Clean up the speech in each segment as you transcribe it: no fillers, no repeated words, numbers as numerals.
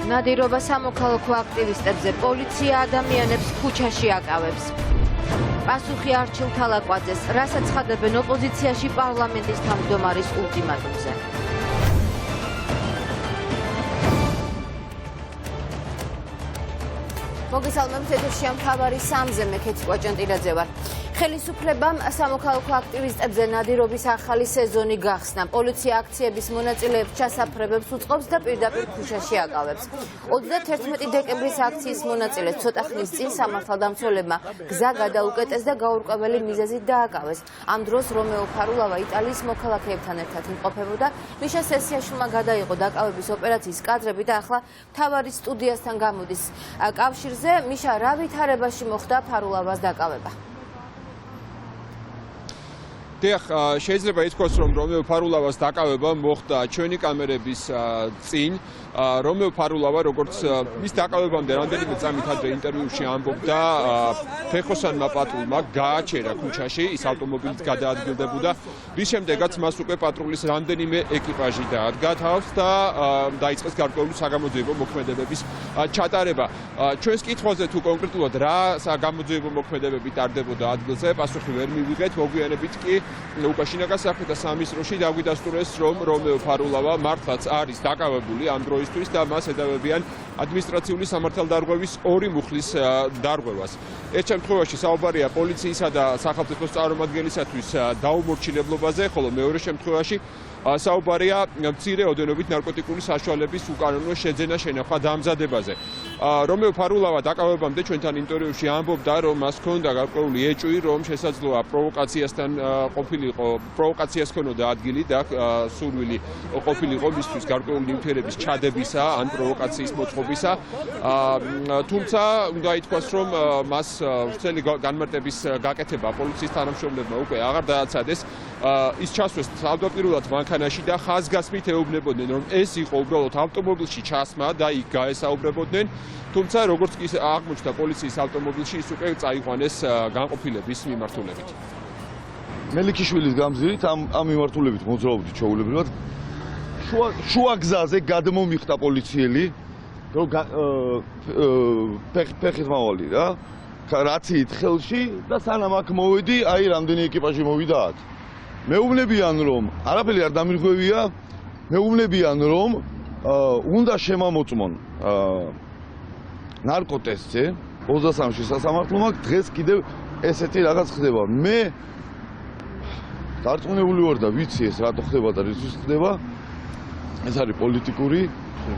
ნადირობა სამოქალაქო აქტივისტებზე, პოლიცია ადამიანებს ქუჩაში აკავებს. პასუხი არჩილ თალაკვაძეს, რასაც ხადებენ ოპოზიციაში პარლამენტის თავმჯდომარის ულტიმატუმზე. მოგესალმებით, ეთერშია მთავარი სამზე, მე ქეთი კვაჭანტილაძე ვარ. ხელისუფლებამ სამოქალაქო აქტივისტებზე ნადირობის ახალი სეზონი გახსნა. პოლიცია აქციების მონაწილეებს ჩასაფრებებს უწყობს და პირდაპირ ქუჩაში აკავებს. 31 დეკემბრის აქციის მონაწილეს ცოტა ხნის წინ სამართალდამცველებმა გზა გადაუკეტეს და გაურკვეველი მიზეზით დააკავეს. ამ დროს რომეო ფარულავა იტალიის მოქალაქეებთან ერთად იმყოფებოდა. მიშა სესიაშვილმა გადაიღო დაკავების ოპერაციის კადრები და ახლა მთავარი სტუდიასთან გამოდის კავშირზე. მიშა, რა ვითარებაში მოხდა ფარულავას დაკავება? შეიძლება ითქვას, რომ რომეო ფარულავას დაკავება მოხდა ჩვენი კამერების წინ. რომეო ფარულავა, როგორც მის დაკავებამდე რამდენიმე წამით ადრე ინტერვიუში ამბობდა, ფეხოსანმა პატრულმა გააჩერა ქუჩაში, ის ავტომობილით გადაადგილდებოდა, რის შემდეგაც მას უკვე პატრულის რამდენიმე ეკიპაჟი დაადგა თავს და დაიწყეს გარკვეული საგამოძიებო მოქმედებების ჩატარება. ჩვენს კითხვაზე თუ კონკრეტულად რა საგამოძიებო მოქმედებები ტარდებოდა ადგილზე, პასუხი ვერ მივიღეთ, მოგვიანებით კი უკაშინაკას სახეთა სამინისტროში დაგვიდასტურეს, რომ რომეო ფარულავა მართლაც არის დაკავებული ამ დროისთვის და მას ედავებიან ადმინისტრაციული სამართალდარღვევის 2 მუხლის დარღვევას. ერთ შემთხვევაში საუბარია პოლიციისა და სახელმწიფოს წარმომადგენლისათვის დაუმორჩილებლობაზე, ხოლო მეორე შემთხვევაში საუბარია მცირე ოდენობით ნარკოტიკული საშუალების უკანონო შეძენა შენახვა დამზადებაზე. რომეო ფარულავა დაკავებამდე ჩვენთან ინტერვიუში ამბობდა, რომ მას ჰქონდა გარკვეული ეჭვი, რომ შესაძლოა პროვოკაციასთან ყოფილიყო, პროვოკაციას ჰქონოდა ადგილი და სურვილი ყოფილიყო მისთვის გარკვეული ნივთიერების ჩადებისა ან პროვოკაციის მოწყობისა. თუმცა უნდა ითქვას, რომ მას ვრცელი განმარტების გაკეთება პოლიციის თანამშრომლებმა უკვე აღარ დააცადეს. ის ჩასვეს თავდაპირველად მანქანაში და ხაზგასმით ეუბნებოდნენ, რომ ეს იყო უბრალოდ ავტომობილში ჩასმა და იქ გაესაუბრებოდნენ. თუმცა როგორც კი აღმოჩნდა პოლიციის ავტომობილში, ის უკვე წაიყვანეს განყოფილების მიმართულებით. მელიქიშვილის გამზირით ამ მიმართულებით მოძრაობდით ჩვეულებრივად. შუა გზაზე გადმომიხდა პოლიციელი, რომ ფეხით მავალი რა, რაციით ხელში და სანამ აქ მოვედი, აი რამდენი ეკიპაჟი მოვიდა აქ. მეუბნებიან, რომ არაფერი არ დამირღვევია, მეუბნებიან, რომ უნდა შემამოწმონ ნარკოტესტზე 23-ში სასამართლომ, დღეს კიდევ ესეთი რაღაც ხდება. მე დარწმუნებული ვარ და ვიცი ეს რატო ხდება და რისთვის ხდება. ეს არის პოლიტიკური.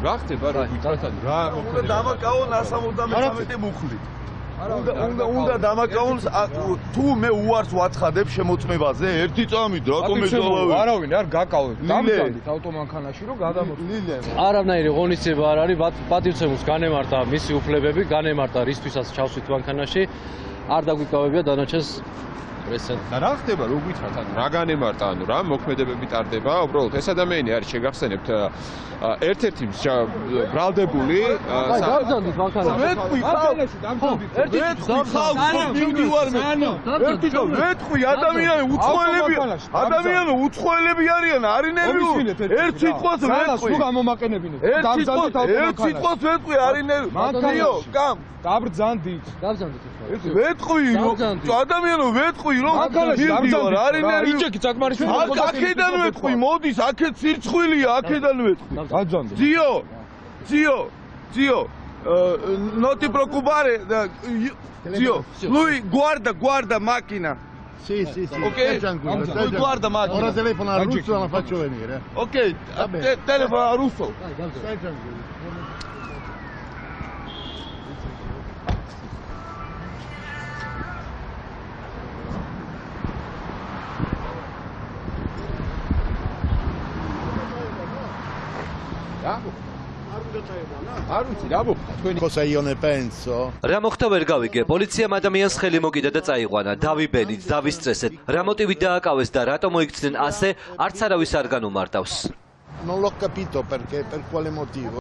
რა ხდება რა ვითართან რა მოხდება? დამაკავონ 173 მუხლი. უნდა დამაკავონ თუ მე უარს ვაცხადებ შემოწმებაზე ერთი წამით რატომ ეძავავი? არავინ არ გაკავეთ. დამძანდით ავტომანქანაში რომ გადამოწმოთ. არანაირი ღონისძიება არ არის, პატივცემულს განემართა მისი უფლებები, განემართა რისთვისაც ჩავსვით მანქანაში. არ დაგვიკავებია დანარჩენს პრესად. და რა ხდება, რო გითხრათ, ანუ რა განემართა, ანუ რა მოქმედებები ტარდება? უბრალოდ ეს ადამიანი არის შეგახსენებთ ერთ-ერთი ბრალდებული დავძანდით მანქანაში. ვეთყვი ხალხში, ადამიანი უცხოელები არიან, არის ნერვიული. ერთ სიტყვას ვეთყვი. გამომაყენებინეთ. დავძანდით ავტომანქანაში. ერთ სიტყვას ვეთყვი, არის ნერვიული. მანქანიო, კამ. დავძანდით. ვეთყვი, ადამიანო ვეთყვი, რომ მივდივარ, არის ნერვიული. იჭექი წაკმარიშვილი. აქედან ვეთყვი, მოდის, აქეთ სირცხვილია, აქედან ვეთყვი. დავძანდით. Zio, non ti preoccupare, zio, lui guarda macchina. Sì, ok? Lui guarda macchina. Ora telefona a russo, la faccio venire. Ok, telefona a russo. Stai tranquillo. Cosa io ne penso? რა მოხდა ვერ გავიგე, პოლიციამ ადამიანს ხელი მოკიდა და წაიყვანა, დავიბენით, დავისტრესეთ. რა მოტივით დააკავეს და რატომ მოიქცნენ ასე, არც არავის არ განუმარტავს. Non l'ho capito perché, per quale motivo.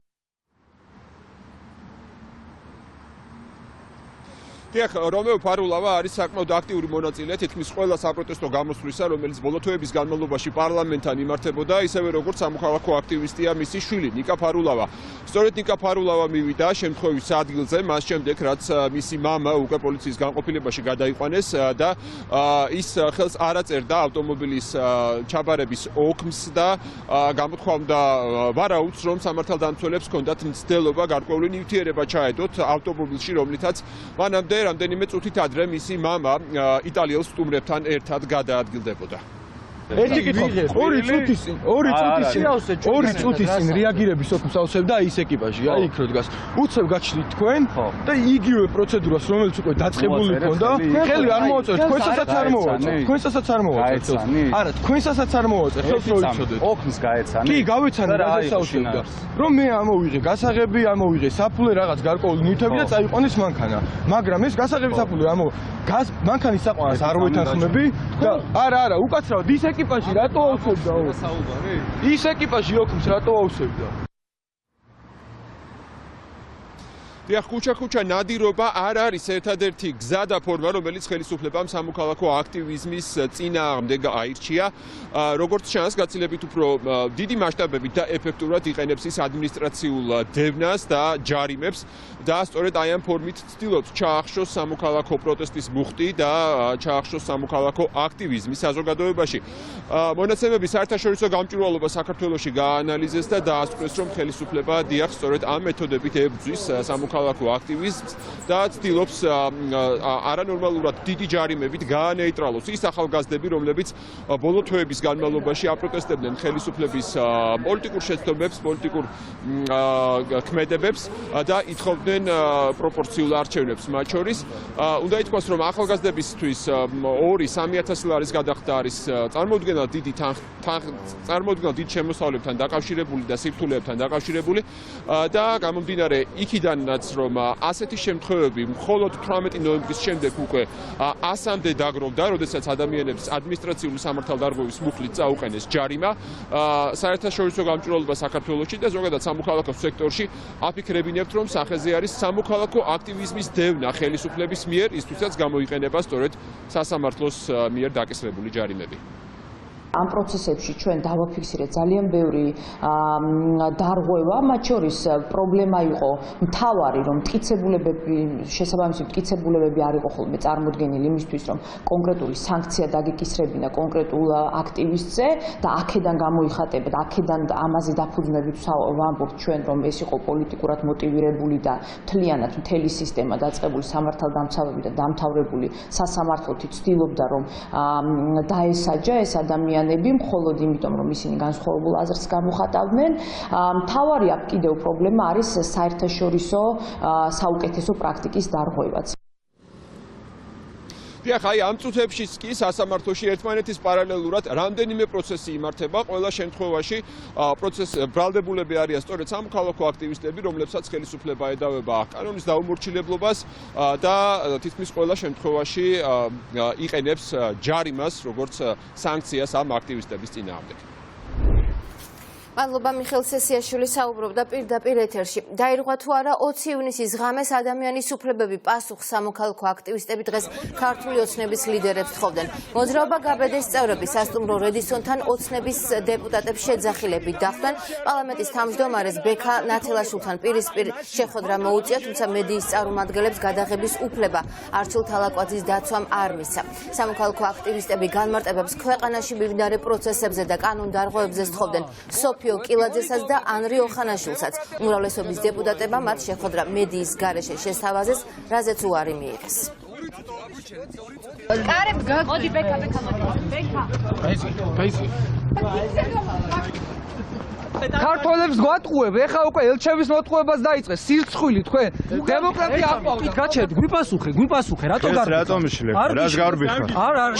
დიახ, რომეო ფარულავა არის საკმაოდ აქტიური მონაწილე თითქმის ყველა საპროტესტო გამოსვლისა, რომელიც ბოლო თვეების განმავლობაში პარლამენტთან იმართებოდა, ისევე როგორც სამოქალაქო აქტივისტია მისი შვილი ნიკა ფარულავა. სწორედ ნიკა ფარულავა მივიდა შემთხვევის ადგილზე, მას შემდეგ რაც მისი მამა უკვე პოლიციის განყოფილებაში გადაიყვანეს და ის ხელს არ აწერდა ავტომობილის ჩაბარების ოქმს და გამოთქვამდა ვარაუდს, რომ სამართალდამცველებს ჰქონდათ მცდელობა გარკვეული ნივთიერება ჩაედოთ ავტომობილში, რომლითაც მანამდე რამდენიმე წუთით ადრე მისი მამა იტალიელ სტუმრებთან ერთად გადაადგილდებოდა. ერთი კითხვა, 2 წუთის წინ რეაგირების ოქმს ავსებდა ის ეკიპაჟი, აი იქ რო დგას. უცებ გაჩნდით თქვენ და იგივე პროცედურას, რომელიც უკვე დაწყებული ჰქონდა, ხელი არ მოვაწევთ, თქვენსაც არ მოვაწევთ. თქვენსაც არ მოვაწევთ. არა, თქვენსაც არ მოვაწევთ, ხელს რო იცოდეთ. ოქმს გაეცანი. კი, გავეცანი რა დასაუშვებდა. რომ მე ამოვიღე გასაღები, ამოვიღე საფულე რაღაც გარკვეული ნივთები და წაიყვანეს მანქანა. მაგრამ ეს გასაღები საფულე მანქანის საყვანას არ ვეთანხმები და არა, უკაცრავად ის ეკიპაჟი რატო ავსებდა? ის ეკიპაჟი ოქმს რატო ავსებდა? დიახ, ქუჩა ნადირობა არ არის ერთადერთი გზა და ფორმა, რომელიც ხელისუფლებამ სამოქალაქო აქტივიზმის წინააღმდეგ აირჩია. როგორც ჩანს, გაცილებით უფრო დიდი მასშტაბებით და ეფექტურად იყენებს ის ადმინისტრაციულ დევნას და ჯარიმებს და სწორედ აი ამ ფორმით ცდილობს ჩაახშოს სამოქალაქო პროტესტის მუხტი და ჩაახშოს სამოქალაქო აქტივიზმი საზოგადოებაში. მონაცემების საერთაშორისო გამჭვირვალობა საქართველოში გაანალიზეს და დაასკვეს, რომ ხელისუფლება დიახ, სწორედ ამ მეთოდებით ებრძვის სამოქალაქო აქტივიზმს და ცდილობს არანორმალურად დიდი ჯარიმებით გაანეიტრალოს ის ახალგაზრდები, რომლებიც ბოლო თვეების განმავლობაში აპროტესტებდნენ ხელისუფლების პოლიტიკურ შეცდომებს, პოლიტიკურ ქმედებებს და ითხოვდნენ პროპორციულ არჩევნებს მათ შორის. უნდა ითქვას, რომ ახალგაზრდებისთვის 2-3000 ლარის გადახდა არის წარმოუდგენლად დიდ შემოსავლებთან დაკავშირებული და სირთულეებთან დაკავშირებული და გამომდინარე იქიდანაც რომ ასეთი შემთხვევები მხოლოდ 18 ნოემბრის შემდეგ უკვე 100-მდე დაგროვდა, როდესაც ადამიანებს ადმინისტრაციული სამართალდარღვევის მუხლით წაუყენეს ჯარიმა. საერთაშორისო გამჭვირვალობა საქართველოში და ზოგადად სამოქალაქო სექტორში აფიქრებინებთ, რომ სახეზე არის სამოქალაქო აქტივიზმის დევნა ხელისუფლების მიერ, ისთვისაც გამოიყენება სწორედ სასამართლოს მიერ დაკისრებული ჯარიმები. ამ პროცესებში ჩვენ დავაფიქსირეთ ძალიან ბევრი დარღვევა, მათ შორის პრობლემა იყო მთავარი, რომ შესაბამისი მტკიცებულებები არ იყო ხოლმე წარმოდგენილი იმისთვის, რომ კონკრეტული სანქცია დაგეკისრებინა კონკრეტულ აქტივისტზე და აქედან გამოიხატება და აქედან ამაზე დაფუძნებით ვამბობთ ჩვენ, რომ ეს იყო პოლიტიკურად მოტივირებული და მთლიანად მთელი სისტემა დაწყებული სამართალდამცავები და დამთავრებული სასამართლოთი ცდილობდა, რომ დაესაჯა ეს ადამიანი მხოლოდ იმიტომ, რომ ისინი განსხვავებულ აზრს გამოხატავდნენ. მთავარი აქ კიდევ პრობლემა არის საერთაშორისო საუკეთესო პრაქტიკის დარღვევაც. დიახ, აი ამ წუთებშიც კი სასამართლოში ერთმანეთის პარალელურად რამდენიმე პროცესი იმართება. ყველა შემთხვევაში ბრალდებულები არიან სწორედ სამოქალაქო აქტივისტები, რომლებსაც ხელისუფლება ედავება კანონის დაუმორჩილებლობას და თითქმის ყველა შემთხვევაში იყენებს ჯარიმას, როგორც სანქციას ამ აქტივისტების წინააღმდეგ. მადლობა მიხეილ სესიაშვილი საუბრობდა პირდაპირ ეთერში. დაირღვა თუ არა 20 ივნისის ღამეს ადამიანის უფლებები პასუხს სამოქალაქო აქტივისტები დღეს ქართული ოცნების ლიდერებს თხოვდნენ. მოძრაობა გაბედეს წევრები სასტუმრო რედისონთან ოცნების დეპუტატებს შეძახილებით დახვდნენ. პარლამენტის თავმჯდომარეს ბექა ნათელაშვილთან პირისპირ შეხვედრა მოუწია, თუმცა მედიის წარმომადგენლებს გადაღების უფლება არჩილ თალაკვაძის დაცვამ არ მისცა. სამოქალაქო აქტივისტები განმარტებებს ქვეყანაში მიმდინარე პროცესებზე და კანონდარღვევებზე თხოვდნენ. კილაძესაც და ანრი ოხანაშვილსაც. უმრავლესობის დეპუტატებმა მათ შეხვედრა მედიის გარეშე შესთავაზეს, რაზეც უარი მიიღეს. მოდი ბექა ქართველებს გვატყუებ, ეხა უკვე ელჩევის მოტყუებას დაიწყეს, სირცხვილი თქვენ. დემოკრატია აყვავთ. გაჩერდ, გვიპასუხე, რატო გარბიხარ? რატომ მიშლებ? რას გარბიხარ?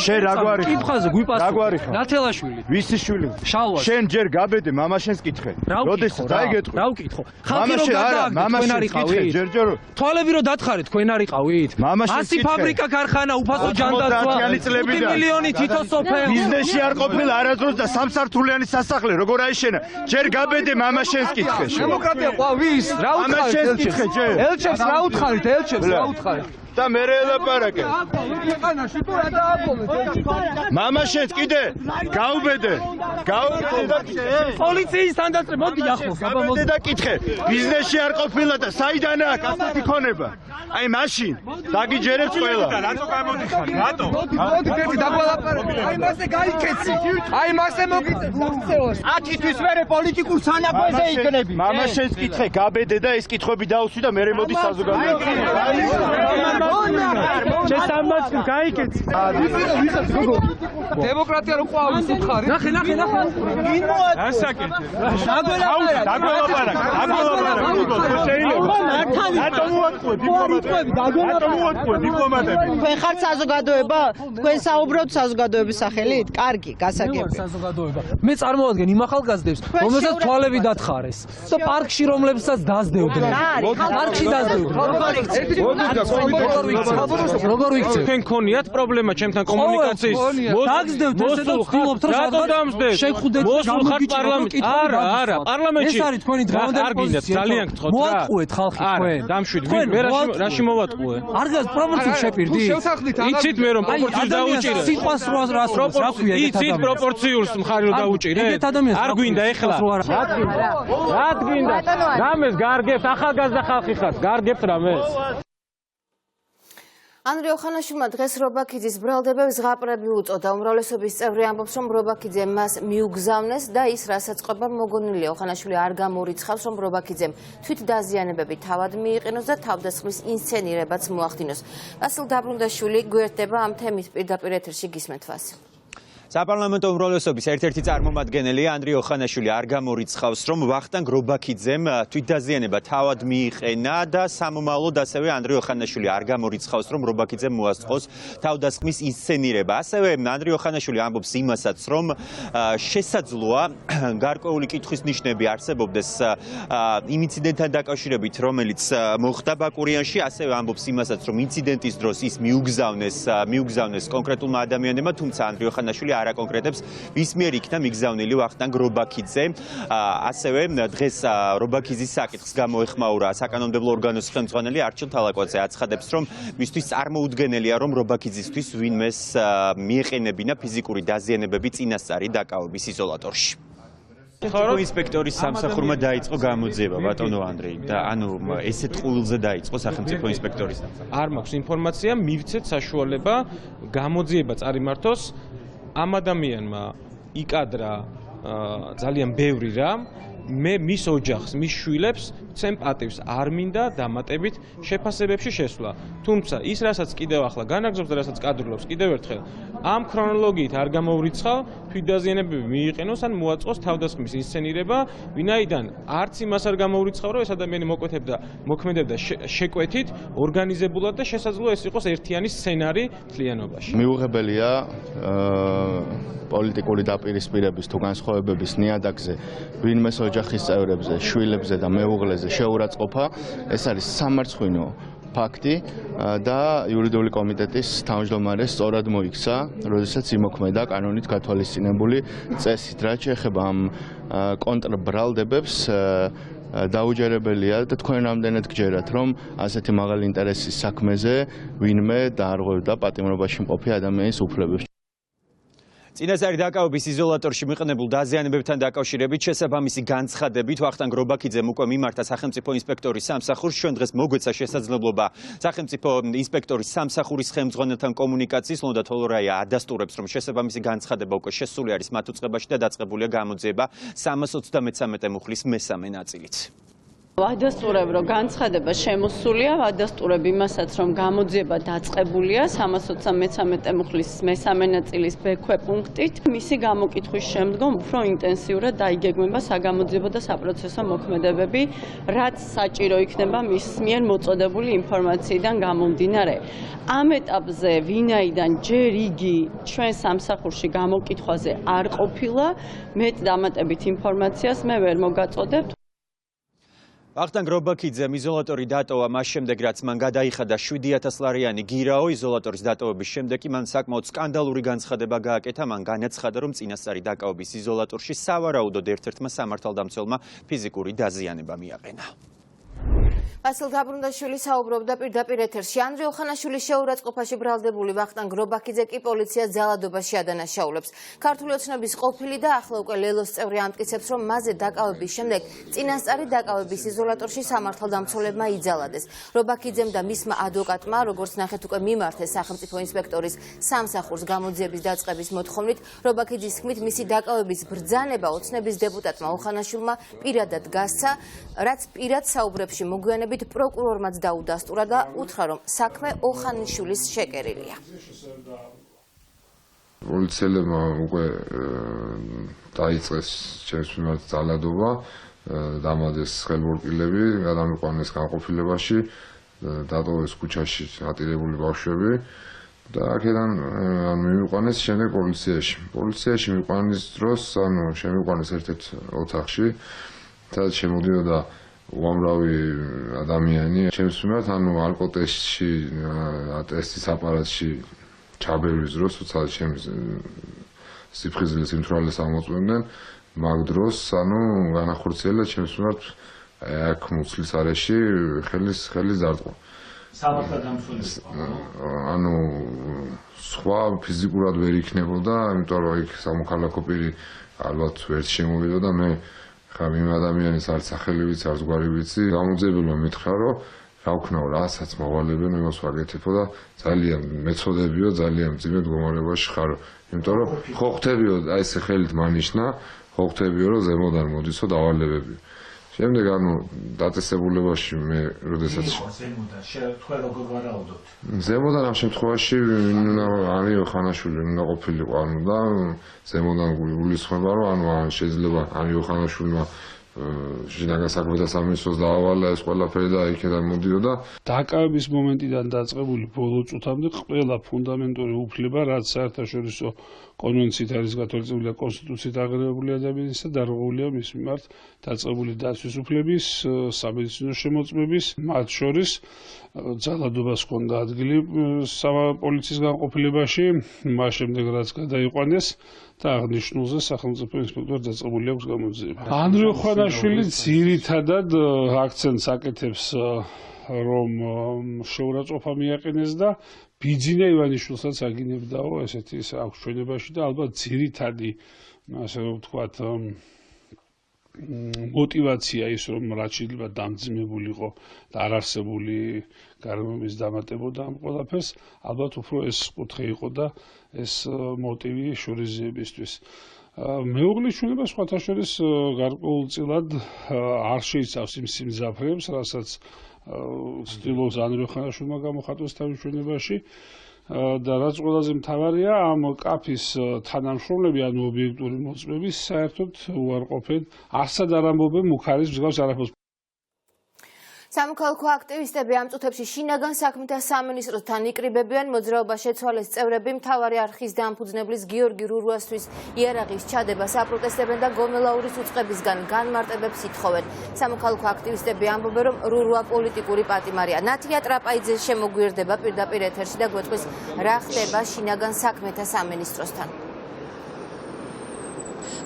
შენ რა გვარიხარ? კითხვაზე გვიპასუხე. ნათელაშვილი. ვისი შვილი? შალვა. შენ ჯერ გაბედე მამაშენს კითხე. როდესაც დაიგეთყვი? რა ვკითხო? ხალხი რო გადააგდეთ, თქვენ არიყავით? ჯერ თვალები რო დათხარეთ, თქვენ არიყავით? 100 ფაბრიკა, ქარხანა, უფასო ჯანდაცვა, 5 მილიონი თითო სოფელი. ბიზნესში არ ყოფილ არასდროს და სამსართულიანი სასახლე როგორ აიშენა? ჯერ გაბედე მამაშენს კითხე. დემოკრატია ყვავის? რა უთხარით ელჩებს? ელჩებს რა უთხარით? და მე ელაპარაკე. მამა შენს კიდე გაუბედე. პოლიციის თანდაწყე მოდი ახლოს. გაბამოდე და კითხე. ბიზნესში არ ყოფილა და საიდანაა გასათი ქონება. აი მაშინ დაგიჯერებს ყველა. რატო გამოდიხარ? რატო? მოდი ერთი დაგვალაპარაკე. აი მასე გაიქეცი. აი მასე მოგიწევს. 10 თვის მერე პოლიტიკურ სანაგვეზე იქნები. მამა შენს კითხე გაბედე და ეს კითხვები დაუსვი და მე მოდი საზოგადოებაში. შესამაც გაიქეცი. დემოკრატია რო ყვავის უთხარი. ნახე. ასაკეთე. დაგვალაპარაკე. თქვენ ხართ საზოგადოება? თქვენ საუბრობთ საზოგადოების სახელით? კარგი, გასაგები. საზოგადოება. მე წარმოვადგენ იმ ახალგაზრდებს, რომელსაც თვალები დათხარეს და პარკში რომლებსაც დაძდევდნენ. პარკში დაძდევდნენ. როგორ ვიქცევ? თქვენ ქონიათ პრობლემა ჩემთან კომუნიკაციის? დაგძდევთ ესე და ვთქვით, რომ რატო შეხვდეთ პარლამენტში? არა, პარლამენტში. ეს არის თქვენი დღევანდელი პოზიცია. ძალიან გთხოვთ რა. მოატყუეთ ხალხი თქვენ. დამშვიდ, რაში მოვატყუე? არ გას პროპორციულ შეპირდი? იცით მე რომ პროპორციულს დაუჭირე. სიტყვას რას რა ქვია ეგეთ იცით პროპორციულს მხარი რომ დაუჭირე? არ გვინდა ეხლა? რა გვინდა? რამეს გარგებთ, ახალგაზრდა ხალხი ხართ, გარგებთ რამეს? ანდრიო ხანაშვილმა დღეს რობაქიძის ბრალდებებს ზღაპრები უწოდა. უმრავლესობის წევრი ამბობს, რომ რობაქიძე მას მიუგზავნეს და ის რასაც ყვება მოგონილია. ხანაშვილი არ გამორიცხავს, რომ რობაქიძემ თვით დაზიანებები თავად მიიყენოს და თავდასხმის ინსცენირებაც მოახდინოს. ვასილ დაბრუნდაშვილი გვერდება ამ თემის პირდაპირ ეთერში გისმენთ ვასილ. საპარლამენტო უმრავლესობის ერთ-ერთი წარმომადგენელი ანდრიო ხანაშვილი არ გამორიცხავს, რომ ვახტანგ რობაქიძემ თვითდაზიანება თავად მიიყენა და სამომავლოდ ასევე ანდრიო ხანაშვილი არ გამორიცხავს, რომ რობაქიძემ მოასწყოს თავდასხმის ინსცენირება. ასევე ანდრიო ხანაშვილი ამბობს იმასაც, რომ შესაძლოა გარკვეული კითხვის ნიშნები არსებობდეს იმ ინციდენტთან დაკავშირებით, რომელიც მოხდა ბაკურიანში. ასევე ამბობს იმასაც, რომ ინციდენტის დროს ის მიუგზავნეს კონკრეტულმა ადამიანებმა, თუმცა ანდრიო ხანაშვილი არა კონკრეტებს ვის მიერ იქნა მიგზავნილი ვახტანგ რობაქიძე. ასევე დღეს რობაქიძის საკითხს გამოეხმაურა საკანონმდებლო ორგანოს ხელმძღვანელი არჩილ თალაკვაძე. აცხადებს, რომ მისთვის წარმოუდგენელია, რომ რობაქიძისთვის ვინმეს მიეყენებინა ფიზიკური დაზიანებები წინასწარი დაკავების იზოლატორში. ინსპექტორის სამსახურმა დაიწყო გამოძიება ბატონო ანდრეი და ანუ ესეთ ყუილზე დაიწყო სახელმწიფო ინსპექტორის სამსახური. არ მაქვს ინფორმაცია, მივცეთ საშუალება გამოძიება წარიმართოს. ამ ადამიანმა იკადრა ძალიან ბევრი რამ, მე მის ოჯახს, მის შვილებს ცემ პატივს არ მინდა დამატებით შეფასებებში შესვლა. თუმცა ის რასაც კიდევ ახლა განაგზობს და რასაც კადრულობს კიდევ ერთხელ ამ ქრონოლოგიით არ გამოვრიცხავ, თვითდაზიანებები მიიყენოს ან მოაწყოს თავდასხმის ინსცენირება, ვინაიდან არც იმას არ გამოვრიცხავ, რომ ეს ადამიანი მოქმედებდა შეკვეთით, ორგანიზებულად და შესაძლოა ეს იყოს ერთიანი სცენარი მთლიანობაში. მიუღებელია პოლიტიკური დაპირისპირების თუ განსხვავებების ნიადაგზე ვინმეს ოჯახის წევრებზე, შვილებზე და მეუღლეზე შეურაცხყოფა, ეს არის სამარცხვინო ფაქტი და იურიდიული კომიტეტის თავმჯდომარეს სწორად მოიქცა, როდესაც იმოქმედა კანონით გათვალისწინებული წესით. რაც შეეხება ამ კონტრბრალდებებს, დაუჯერებელია და თქვენ რამდენად გჯერათ, რომ ასეთი მაღალი ინტერესის საქმეზე ვინმე დაარღვევდა პატიმრობაში მყოფი ადამიანის უფლებებს. წინასწარი დაკავების იზოლატორში მიყენებულ დაზიანებებთან დაკავშირებით შესაბამისი განცხადებით ვახტანგ რობაქიძემ უკვე მიმართა სახელმწიფო ინსპექტორის სამსახურს. ჩვენ დღეს მოგვეცა შესაძლებლობა სახელმწიფო ინსპექტორის სამსახურის ხელმძღვანელთან კომუნიკაციის, ლონდა თოლორაია ადასტურებს, რომ შესაბამისი განცხადება უკვე შესული არის მათ უწყებაში და დაწყებულია გამოძიება 333 მუხლის მესამე ნაწილით. ვადასტურებ, რომ განცხადება შემოსულია, ვადასტურებ იმასაც, რომ გამოძიება დაწყებულია 333 მუხლის მესამე ნაწილის ბ-ქვე პუნქტით. მისი გამოკითხვის შემდგომ უფრო ინტენსიურად დაიგეგმება საგამოძიებო და საპროცესო მოქმედებები, რაც საჭირო იქნება მის მიერ მოწოდებული ინფორმაციიდან გამომდინარე. ამ ეტაპზე ვინაიდან ჯერ იგი ჩვენ სამსახურში გამოკითხვაზე არ ყოფილა, მეტ დამატებით ინფორმაციას მე ვერ მოგაწოდებთ. ვახტანგ რობაქიძემ იზოლატორი დატოვა მას შემდეგ, რაც მან გადაიხადა 7,000 ლარიანი გირაო. იზოლატორის დატოვების შემდეგ კი მან საკმაოდ სკანდალური განცხადება გააკეთა. მან განაცხადა, რომ წინასწარი დაკავების იზოლატორში სავარაუდოდ ერთ-ერთმა სამართალდამცველმა ფიზიკური დაზიანება მიაყენა. ასილ დაბრუნდაშვილი საუბრობდა პირდაპირ ეთერში. ანდრიო ხანაშვილის შეურაცხყოფაში ბრალდებული ვახტანგ რობაქიძე კი პოლიციას ძალადობაში ადანაშაულებს. ქართული ოცნების ყოფილი და ახლა უკვე ლელოს წევრი ამტკიცებს, რომ მასზე დაკავების შემდეგ წინასწარი დაკავების იზოლატორში სამართალდამცველებმა იძალადეს. რობაქიძემ და მისმა ადვოკატმა, როგორც ნახეთ, უკვე მიმართეს სახელმწიფო ინსპექტორის სამსახურს გამოძიების დაწყების მოთხოვნით. რობაქიძის თქმით, მისი დაკავების ბრძანება ოცნების დეპუტატმა ოხანაშვილმა პირადად გასცა, რაც პირად საუბრებში მოგვიანებით პროკურორმაც დაუდასტურა და უთხრა, რომ საქმე ოხანიშვილის შეკერილია. პოლიციელებმა უკვე დაიწყეს ჩემს მიმართ ძალადობა, დამადეს ხელმორკილები, გადამიყვანეს განყოფილებაში, დატოვეს ქუჩაში ატირებული ბავშვები და აქედან მივიყვანეს შემდეგ პოლიციაში. პოლიციაში მივიყვანის დროს, შემივიყვანეს ერთ-ერთ ოთახში, სადაც შემოდიოდა უამრავი ადამიანი. ჩემს მიმართ, ალკოტესტში, ტესტის აპარატში ჩაბერვის დროს, თუმცა ჩემს სიფხიზლის იმთვრალეს ამოწმებდნენ, მაგ დროს, განახორციელა ჩემს მიმართ აქ მუცლის არეში ხელის დარტყმა. სხვა ფიზიკურად ვერ იქნებოდა, იმიტომ რომ იქ სამოქალაქო პირი ალბათ ვერ შემოვიდა და მე ხამ იმ ადამიანის არც სახელი ვიცი, არც გვარი ვიცი. გამოძიებელმა მითხრა, რომ რა ვქნაო, რასაც მოვალებენ, იმას ვაკეთებო და ძალიან მეწოდებიო, ძალიან მძიმე მდგომარეობაში ხარო. იმიტომ რომ ხო ხვდებიო, აი ესე ხელით მანიშნა, ხო ხვდებიო, რომ ზემოდან მოდისო დავალებებიო. შემდეგ დაწესებულებაში მე როდესაც თქვენ როგორ ვარაუდობთ? ზემოდან ამ შემთხვევაში ანდრიო ხანაშვილი უნდა ყოფილიყო, და ზემოდან გულისხმება, რომ შეიძლება ანდრიო ხანაშვილმა შინაგან საქმეთა სამინისტროს დაავალა ეს ყველაფერი და იქიდან მოდიოდა. დაკავების მომენტიდან დაწყებული ბოლო წუთამდე ყველა ფუნდამენტური უფლება, რაც საერთაშორისო კონვენციით არის გათვალისწინებული და კონსტიტუციით აღიარებული ადამიანისა, დარღვეულია მის მიმართ დაწყებული დაცვის უფლების, სამედიცინო შემოწმების, მათ შორის ძალადობას ჰქონდა ადგილი პოლიციის განყოფილებაში, მას შემდეგ რაც გადაიყვანეს და აღნიშნულზე სახელმწიფო ინსპექტორს დაწყებული აქვს გამოძიება. ანდრიო ხანაშვილი ძირითადად აქცენტს აკეთებს, რომ შეურაცხყოფა მიაყენეს და ბიძინა ივანიშვილსაც აგინებდაო ესეთი აქვს ჩვენებაში და ალბათ ძირითადი, ასე რომ ვთქვათ, мотивация ის რომ რაც შეიძლება დამძიმებულიყო და არ არსებული გარემოების დამატებოდა ამ ყველაფერს, ალბათ უფრო ეს კუთხე იყო და ეს მოტივი შურიზიებისთვის. მეუღლის ჩვენება სხვათა შორის გარკვეულწილად არ შეიცავს იმ სიმძაფრებს, რასაც ცდილობს ანდრიო ხანაშვილმა გამოხატოს თავის ჩვენებაში და რაც ყველაზე მთავარია, ამ კაფის თანამშრომლები, ობიექტური მოწმების საერთოდ უარყოფენ, არსად არ ამბობენ მუქარის მსგავს არაფერს. სამოქალაქო აქტივისტები ამ წუთებში შინაგან საქმეთა სამინისტროსთან იკრიბებიან მოძრაობა შეცვალეს წევრები მთავარი არხის დამფუძნებლის გიორგი რურუასთვის იარაღის ჩადებას აპროტესტებენ და გომელაურის უწყებისგან განმარტებებს ითხოვენ. სამოქალაქო აქტივისტები ამბობენ, რომ რურუა პოლიტიკური პატიმარია. ნათია ტრაპაიძე შემოგვიერთდება პირდაპირ ეთერში და გვეტყვის, რა ხდება შინაგან საქმეთა სამინისტროსთან.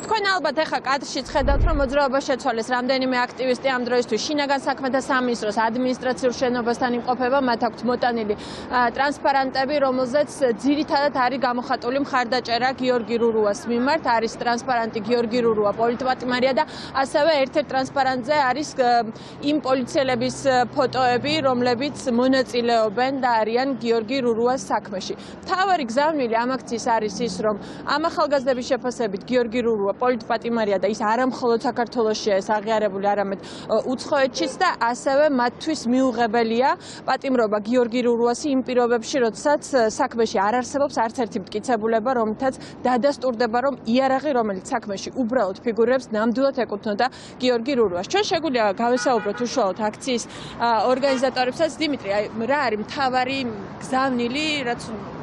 თქვენ ალბათ ახლა კადრშიც ხედავთ, რომ მოძრაობა შეცვალეს რამდენიმე აქტივისტი ამ დროისთვის შინაგან საქმეთა სამინისტროს ადმინისტრაციულ შენობასთან იმყოფება, მათ აქვთ მოტანილი ტრანსპარანტები, რომელზეც ძირითადად არის გამოხატული მხარდაჭერა გიორგი რურუას მიმართ, არის ტრანსპარანტი გიორგი რურუა პოლიტპატიმარია და ასევე ერთ-ერთ ტრანსპარანტზე არის იმ პოლიციელების ფოტოები, რომლებიც მონაწილეობენ და არიან გიორგი რურუას საქმეში. მთავარი გზავნილი ამ აქციის არის ის, რომ ამ ახალგაზრდების შეფასებით გიორგი რურუა პოლიტპატიმარია და ის არა მხოლოდ საქართველოშია ეს აღიარებული, არამედ უცხოეთშიც და ასევე მათთვის მიუღებელია პატიმრობა გიორგი რურუასი იმ პირობებში, როდესაც საქმეში არ არსებობს არც ერთი მტკიცებულება, რომლითაც დადასტურდება, რომ იარაღი, რომელიც საქმეში უბრალოდ ფიგურებს, ნამდვილად ეკუთვნოდა გიორგი რურუას. ჩვენ შეგვიძლია გავესაუბროთ უშუალოდ აქციის ორგანიზატორებსაც. დიმიტრი, რა არის მთავარი გზავნილი, რაც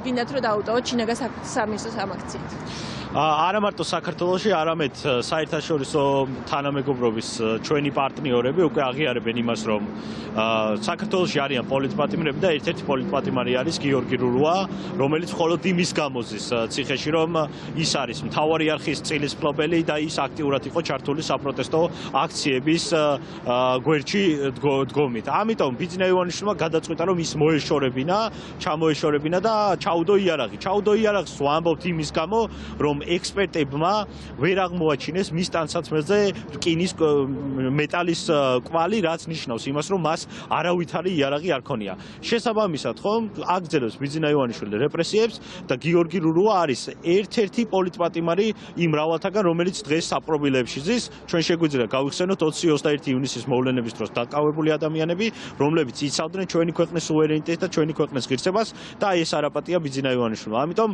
გინდათ რომ დაუტოვოთ შინაგან საქმეთა სამინისტროს ამ აქციით? არა მარტო საქართველოში, არამედ საერთაშორისო თანამეგობრობის ჩვენი პარტნიორები უკვე აღიარებენ იმას, რომ საქართველოში არიან პოლიტპატიმრები და ერთ-ერთი პოლიტპატიმარი არის გიორგი რურუა, რომელიც მხოლოდ იმის გამოზის ციხეში, რომ ის არის მთავარი არხის წილის მფლობელი და ის აქტიურად იყო ჩართული საპროტესტო აქციების გვერდში დგომით. ამიტომ ბიძინა ივანიშვილმა გადაწყვიტა, რომ ის ჩამოეშორებინა და ჩაუდო იარაღი. ჩაუდო იარაღს ვამბობთ იმის გამო, რომ ექსპერტებმა ვერ აღმოაჩინეს მის ტანსაცმელზე რკინის მეტალის კვალი, რაც ნიშნავს იმას, რომ მას არავითარი იარაღი არ ქონია. შესაბამისად, ხომ, აგრძელებს ბიძინა ივანიშვილი რეპრესიებს და გიორგი რურუა არის ერთ-ერთი პოლიტპატიმარი იმ მრავალთაგან, რომელიც დღეს საპრობილებში ზის. ჩვენ შეგვიძლია გავიხსენოთ 20-21 ივნისის მოვლენების დროს დაკავებული ადამიანები, რომლებიც იცავდნენ ჩვენი ქვეყნის სუვერენიტეტს და ჩვენი ქვეყნის ღირსებას და ეს არაპატია ბიძინა ივანიშვილმა. ამიტომ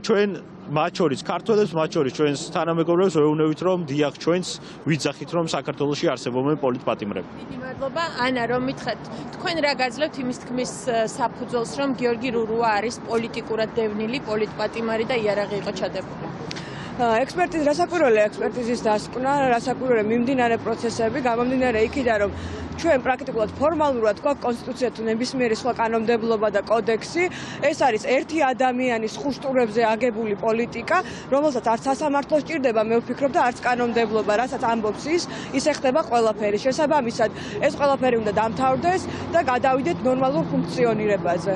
ჩვენ მათ შორის ქართველებს, მათ შორის ჩვენს თანამეგობრებს ვეუბნებით, რომ დიახ, ჩვენც ვიძახით, რომ საქართველოში არსებობენ პოლიტპატიმრები. დიდი მადლობა. ანა, რომ მითხრათ, თქვენ რა გაძლევთ იმის თქმის საფუძველს, რომ გიორგი რურუა არის პოლიტიკურად დევნილი პოლიტპატიმარი და იარაღი იყო ჩადებული? ექსპერტიზა, რასაკვირველია ექსპერტიზის დასკვნა, რასაკვირველია მიმდინარე პროცესები, გამომდინარე იქიდან, რომ ჩვენ პრაქტიკულად ფორმალურად გვაქვს კონსტიტუცია თუ ნებისმიერი სხვა კანონმდებლობა და კოდექსი. ეს არის ერთი ადამიანის ხუშტურებზე აგებული პოლიტიკა, რომელსაც არც სასამართლო სჭირდება, მე ვფიქრობ და არც კანონმდებლობა, რასაც ამბობს ის ეხება ყველაფერი. შესაბამისად, ეს ყველაფერი უნდა დამთავრდეს და გადავიდეთ ნორმალურ ფუნქციონირებაზე.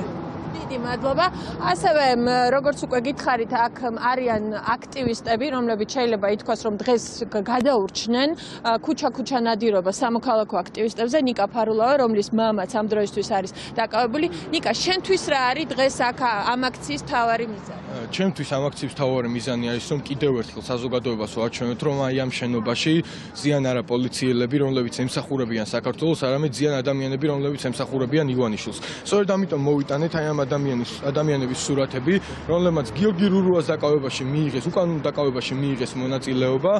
დიდი მადლობა. ასევე როგორც უკვე გითხარით, აქ არიან აქტივისტები, რომლებიც შეიძლება ითქვას, რომ დღეს გადაურჩნენ ქუჩა-ქუჩა ნადირობა სამოქალაქო აქტივისტებზე. ნიკა ფარულავა, რომლის მამაც ამ დროისთვის არის დაკავებული. ნიკა, შენთვის რა არის დღეს აქ ამ აქციის მთავარი მიზანი? ჩემთვის ამ აქციის მთავარი მიზანი არის, რომ კიდევ ერთხელ საზოგადოებას ვაჩვენოთ, რომ აი ამ შენობაში ზიან არა პოლიციელები, რომლებიც ემსახურებიან საქართველოს, არამედ ზიან ადამიანები, რომლებიც ემსახურებიან ივანიშვილს. სწორედ ამიტომ მოვიტანეთ აი ამ ადამიანების სურათები, რომლებმაც გიორგი რურუას დაკავებაში მიიღეს, უკანონო დაკავებაში მიიღეს მონაწილეობა.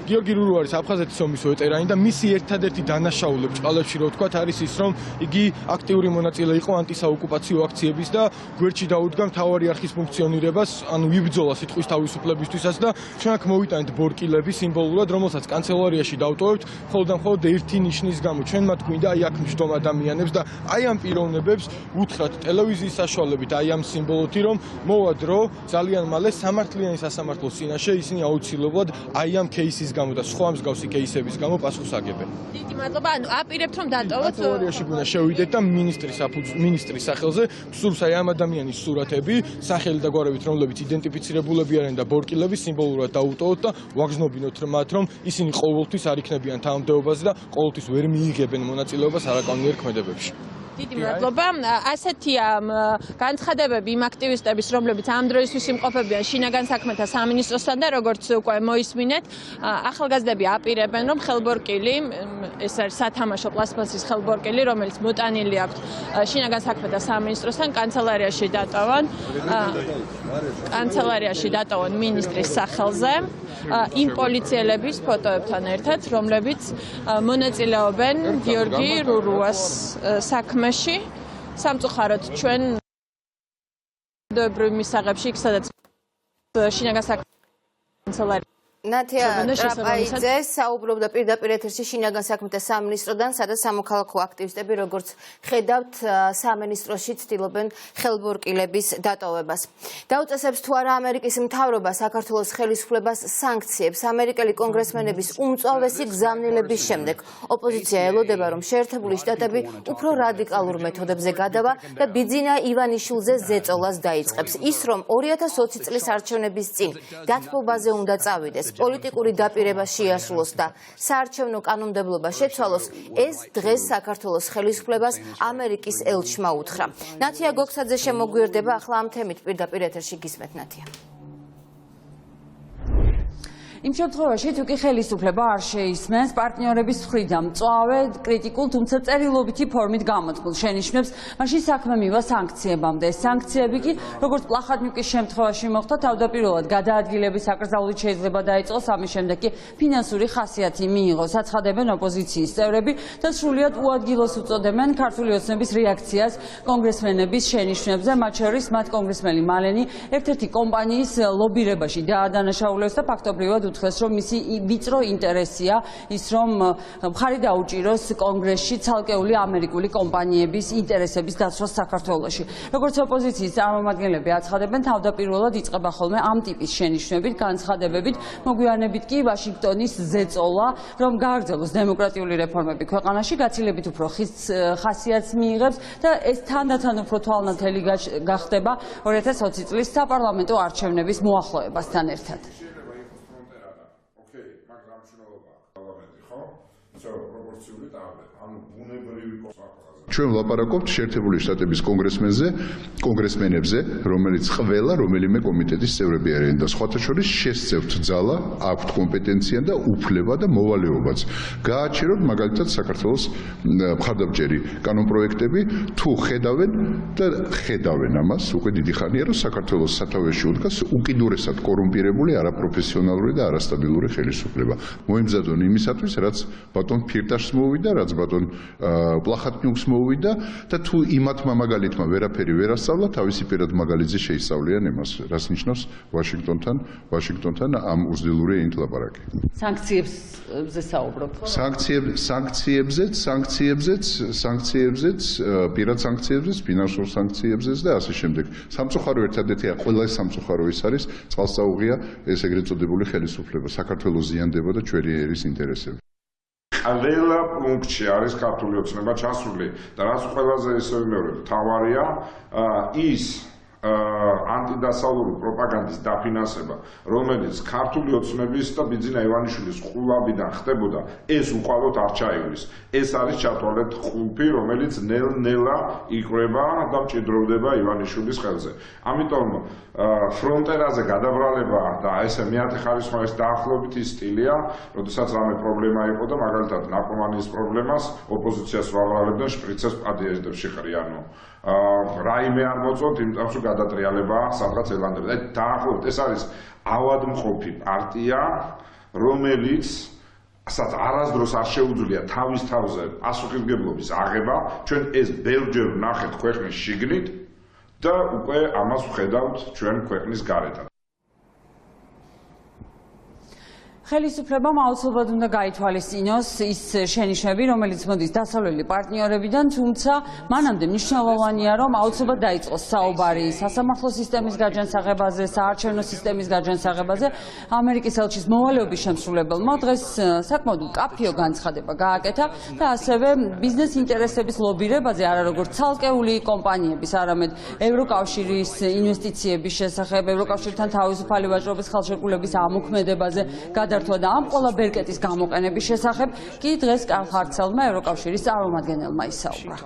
გიორგი რურუა არის აფხაზეთის ომის ვეტერანი და მისი ერთადერთი დანაშაული ბრჭყალებში, რო ვთქვათ, არის ის, რომ იგი აქტიური მონაწილე იყო ანტისაოკუპაციო აქციების და გვერდში დაუდგა მთავარი არხის ფუნქციონირებას, ანუ იბრძოლა სიტყვის თავისუფლებისთვისაც და ჩვენ აქ მოვიტანეთ ბორკილები სიმბოლურად, რომელსაც კანცელარიაში დავტოვებთ, მხოლოდ და მხოლოდ ერთი ნიშნის გამო. ჩვენ მათ გვინდა აი აქ მჯდომ ადამიანებს და აი ამ პიროვნებებს უთხრათ ტელევიზიის საშუალებით აი ამ სიმბოლოთი, რომ მოვა დრო ძალიან მალე სამართლიანი სასამართლოს წინაშე ისინი აუცილებლად აი ამ кейსის გამო და სხვა მსგავსი кейსების გამო პასუხს აგებენ. დიდი მადლობა. ანუ აპირებთ, რომ დატოვოთ თეორიაში გვინდა შევიდეთ და მინისტრის სახელზე სურს აი ამ ადამიანის სურათები, სახელი და გვარებით, რომლებიც იდენტიფიცირებულები არიან და ბორკილები სიმბოლურად დაუტოვოთ და ვაგზნობინოთ მათ, რომ ისინი ყოველთვის არ იქნებიან თანამდებობაზე და ყოველთვის ვერ მიიღებენ მონაწილეობას არაკანონიერ ქმედებებში. დიდი მადლობა. ასეთია განცხადებები იმ აქტივისტების, რომლებიც ამ დროისთვის იმყოფებიან შინაგან საქმეთა სამინისტროსთან და როგორც უკვე მოისმინეთ, ახალგაზრდები აპირებენ, რომ ხელბორკილი, ეს არის სათამაშო პლასმასის ხელბორკილი, რომელიც მოტანილი აქვს შინაგან საქმეთა სამინისტროსთან, კანცელარიაში დატოვონ მინისტრის სახელზე იმ პოლიციელების ფოტოებთან ერთად, რომლებიც მონაწილეობენ გიორგი რურუას საქმეში. სამწუხაროდ ჩვენ მისაღებში, სადაც შინაგან საქმეთა კანცელარია ნათია ტრაპაიძე საუბრობდა პირდაპირ ეთერში შინაგან საქმეთა სამინისტროდან, სადაც სამოქალაქო აქტივისტები, როგორც ხედავთ, სამინისტროში ცდილობენ ხელბორკილების დატოვებას. დაუწესებს თუ არა ამერიკის მთავრობა საქართველოს ხელისუფლებას სანქციებს ამერიკელი კონგრესმენების უმწვავესი გზავნილების შემდეგ. ოპოზიცია ელოდება, რომ შეერთებული შტატები უფრო რადიკალურ მეთოდებზე გადავა და ბიძინა ივანიშვილზე ზეწოლას დაიწყებს. ის, რომ 2020 წლის არჩევნების წინ დათბობაზე უნდა წავიდეს, პოლიტიკური დაპირება შეასრულოს და საარჩევნო კანონმდებლობა შეცვალოს, ეს დღეს საქართველოს ხელისუფლებას ამერიკის ელჩმა უთხრა. ნათია გოქსაძე შემოგვიერთდება ახლა ამ თემით პირდაპირ ეთერში. გისმენთ, ნათია. იმ შემთხვევაში თუ კი ხელისუფლება არ შეისმენს პარტნიორების მხრიდან მწვავე კრიტიკულ თუმცა წერილობითი ფორმით გამოთქმულ შენიშვნებს, მაშინ საქმე მივა სანქციებამდე. ეს სანქციები კი, როგორც პლახატნიუკის შემთხვევაში მოხდა, თავდაპირველად გადაადგილების აკრძალვით შეიძლება დაიწყოს, ამის შემდეგ კი ფინანსური ხასიათი მიიღოს. აცხადებენ ოპოზიციის წევრები და სრულიად უადგილოს უწოდებენ ქართული ოცნების რეაქციას კონგრესმენების შენიშვნებზე, მათ შორის მათ კონგრესმენი მალენი ერთ-ერთი კომპანიის ლობირებაში დაადანაშაულეს და ფაქტობრივად უთხრეს, რომ მისი ვიწრო ინტერესია ის, რომ მხარი დაუჭიროს კონგრესში ცალკეული ამერიკული კომპანიების ინტერესების დაცვას საქართველოში. როგორც ოპოზიციის წარმომადგენლები აცხადებენ, თავდაპირველად იწყება ხოლმე ამ ტიპის შენიშვნებით, განცხადებებით, მოგვიანებით კი ვაშინგტონის ზეწოლა, რომ გააგრძელოს დემოკრატიული რეფორმები ქვეყანაში, გაცილებით უფრო ხის ხასიათს მიიღებს და ეს თანდათან უფრო თვალნათელი გახდება 2020 წლის საპარლამენტო არჩევნების მოახლოებასთან ერთად. ჩვენ ვლაპარაკობთ შეერთებული შტატების კონგრესმენებზე, რომელიც ყველა რომელიმე კომიტეტის წევრები არიან და სხვათა შორის შესწევთ ძალა, აქვთ კომპეტენცია და უფლება და მოვალეობაც. გააჩეროთ მაგალითად საქართველოს მხარდამჭერი კანონპროექტები, თუ ხედავენ ამას, უკვე დიდი ხანია, რომ საქართველოს სათავეში უდგას უკიდურესად კორუმპირებული, არაპროფესიონალური და არასტაბილური ხელისუფლება. მოემზადონ იმისათვის, რაც ბატონ ფირტაშს მოვიდა, რაც ბატონ პლახატნიუკს მოვიდა და თუ იმათმა მაგალითმა ვერაფერი ვერ ასწავლა, თავისი პირად მაგალითზე შეისწავლიან იმას, რაც ნიშნავს ვაშინგტონთან ამ უზდილური ენით ლაპარაკი. სანქციებზე საუბრობ. სანქციებზეც, პირად სანქციებზეც, ფინანსურ სანქციებზეც და ასე შემდეგ. სამწუხარო ერთადერთია, ყველა სამწუხარო ის არის, წყალსაუღია ეს ეგრეთ წოდებული ხელისუფლება. საქართველოს ზიანდება და ჩვენი ერის ინტერესები. ყველა პუნქტში არის ქართული ოცნება ჩასული და რაც ყველაზე ისევ მეორე მთავარია ის ანტიდასავლური პროპაგანდის დაფინანსება, რომელიც ქართული ოცნების და ბიძინა ივანიშვილის ყულაბიდან ხდებოდა, ეს უყალოდ არ ჩაივლის. ეს არის ჩათვალეთ ყულფი, რომელიც ნელ-ნელა იკვრება და მჭიდროვდება ივანიშვილის ხელზე. ამიტომ ფრონტერაზე გადაბრალება და ესე მეათე ხარისხის დაახლოებით ის სტილია, როდესაც რამე პრობლემა იყო და მაგალითად ნარკომანიის პრობლემას ოპოზიციას ვაბრალებდნენ შპრიცებს პადიაჟდებში ყრიანო. რაიმე არ მოწონთ, იმიტომ რომ გადატრიალებაა სადღაც ელანდები. და დაახლოებით ეს არის ავადმყოფი პარტია, რომელიც სადაც არასდროს არ შეუძლია თავის თავზე პასუხისმგებლობის აღება. ჩვენ ეს ბევრჯერ ვნახეთ ქვეყნის შიგნით და უკვე ამას ვხედავთ ჩვენ ქვეყნის გარედან. ხელისუფლებამ აუცილებლად უნდა გაითვალისწინოს ის შენიშვნები, რომელიც მოდის დასავლელი პარტნიორებიდან, თუმცა მანამდე მნიშვნელოვანია, რომ აუცილებლად დაიწყოს საუბარი სასამართლო სისტემის გაჯანსაღებაზე, საარჩევნო სისტემის გაჯანსაღებაზე. ამერიკის ელჩის მოვალეობის შემსრულებელმა დღეს საკმაოდ უკაფიო განცხადება გააკეთა და ასევე ბიზნეს ინტერესების ლობირებაზე, არა როგორც ცალკეული კომპანიების, არამედ ევროკავშირის ინვესტიციების შესახებ, ევროკავშირთან თავისუფალი ვაჭრობის ხელშეკრულების ამოქმედებაზე გადართვა და ამ ყველა ბერკეტის გამოყენების შესახებ კი დღეს კალხარცელმა ევროკავშირის წარმომადგენელმა ისაუბრა.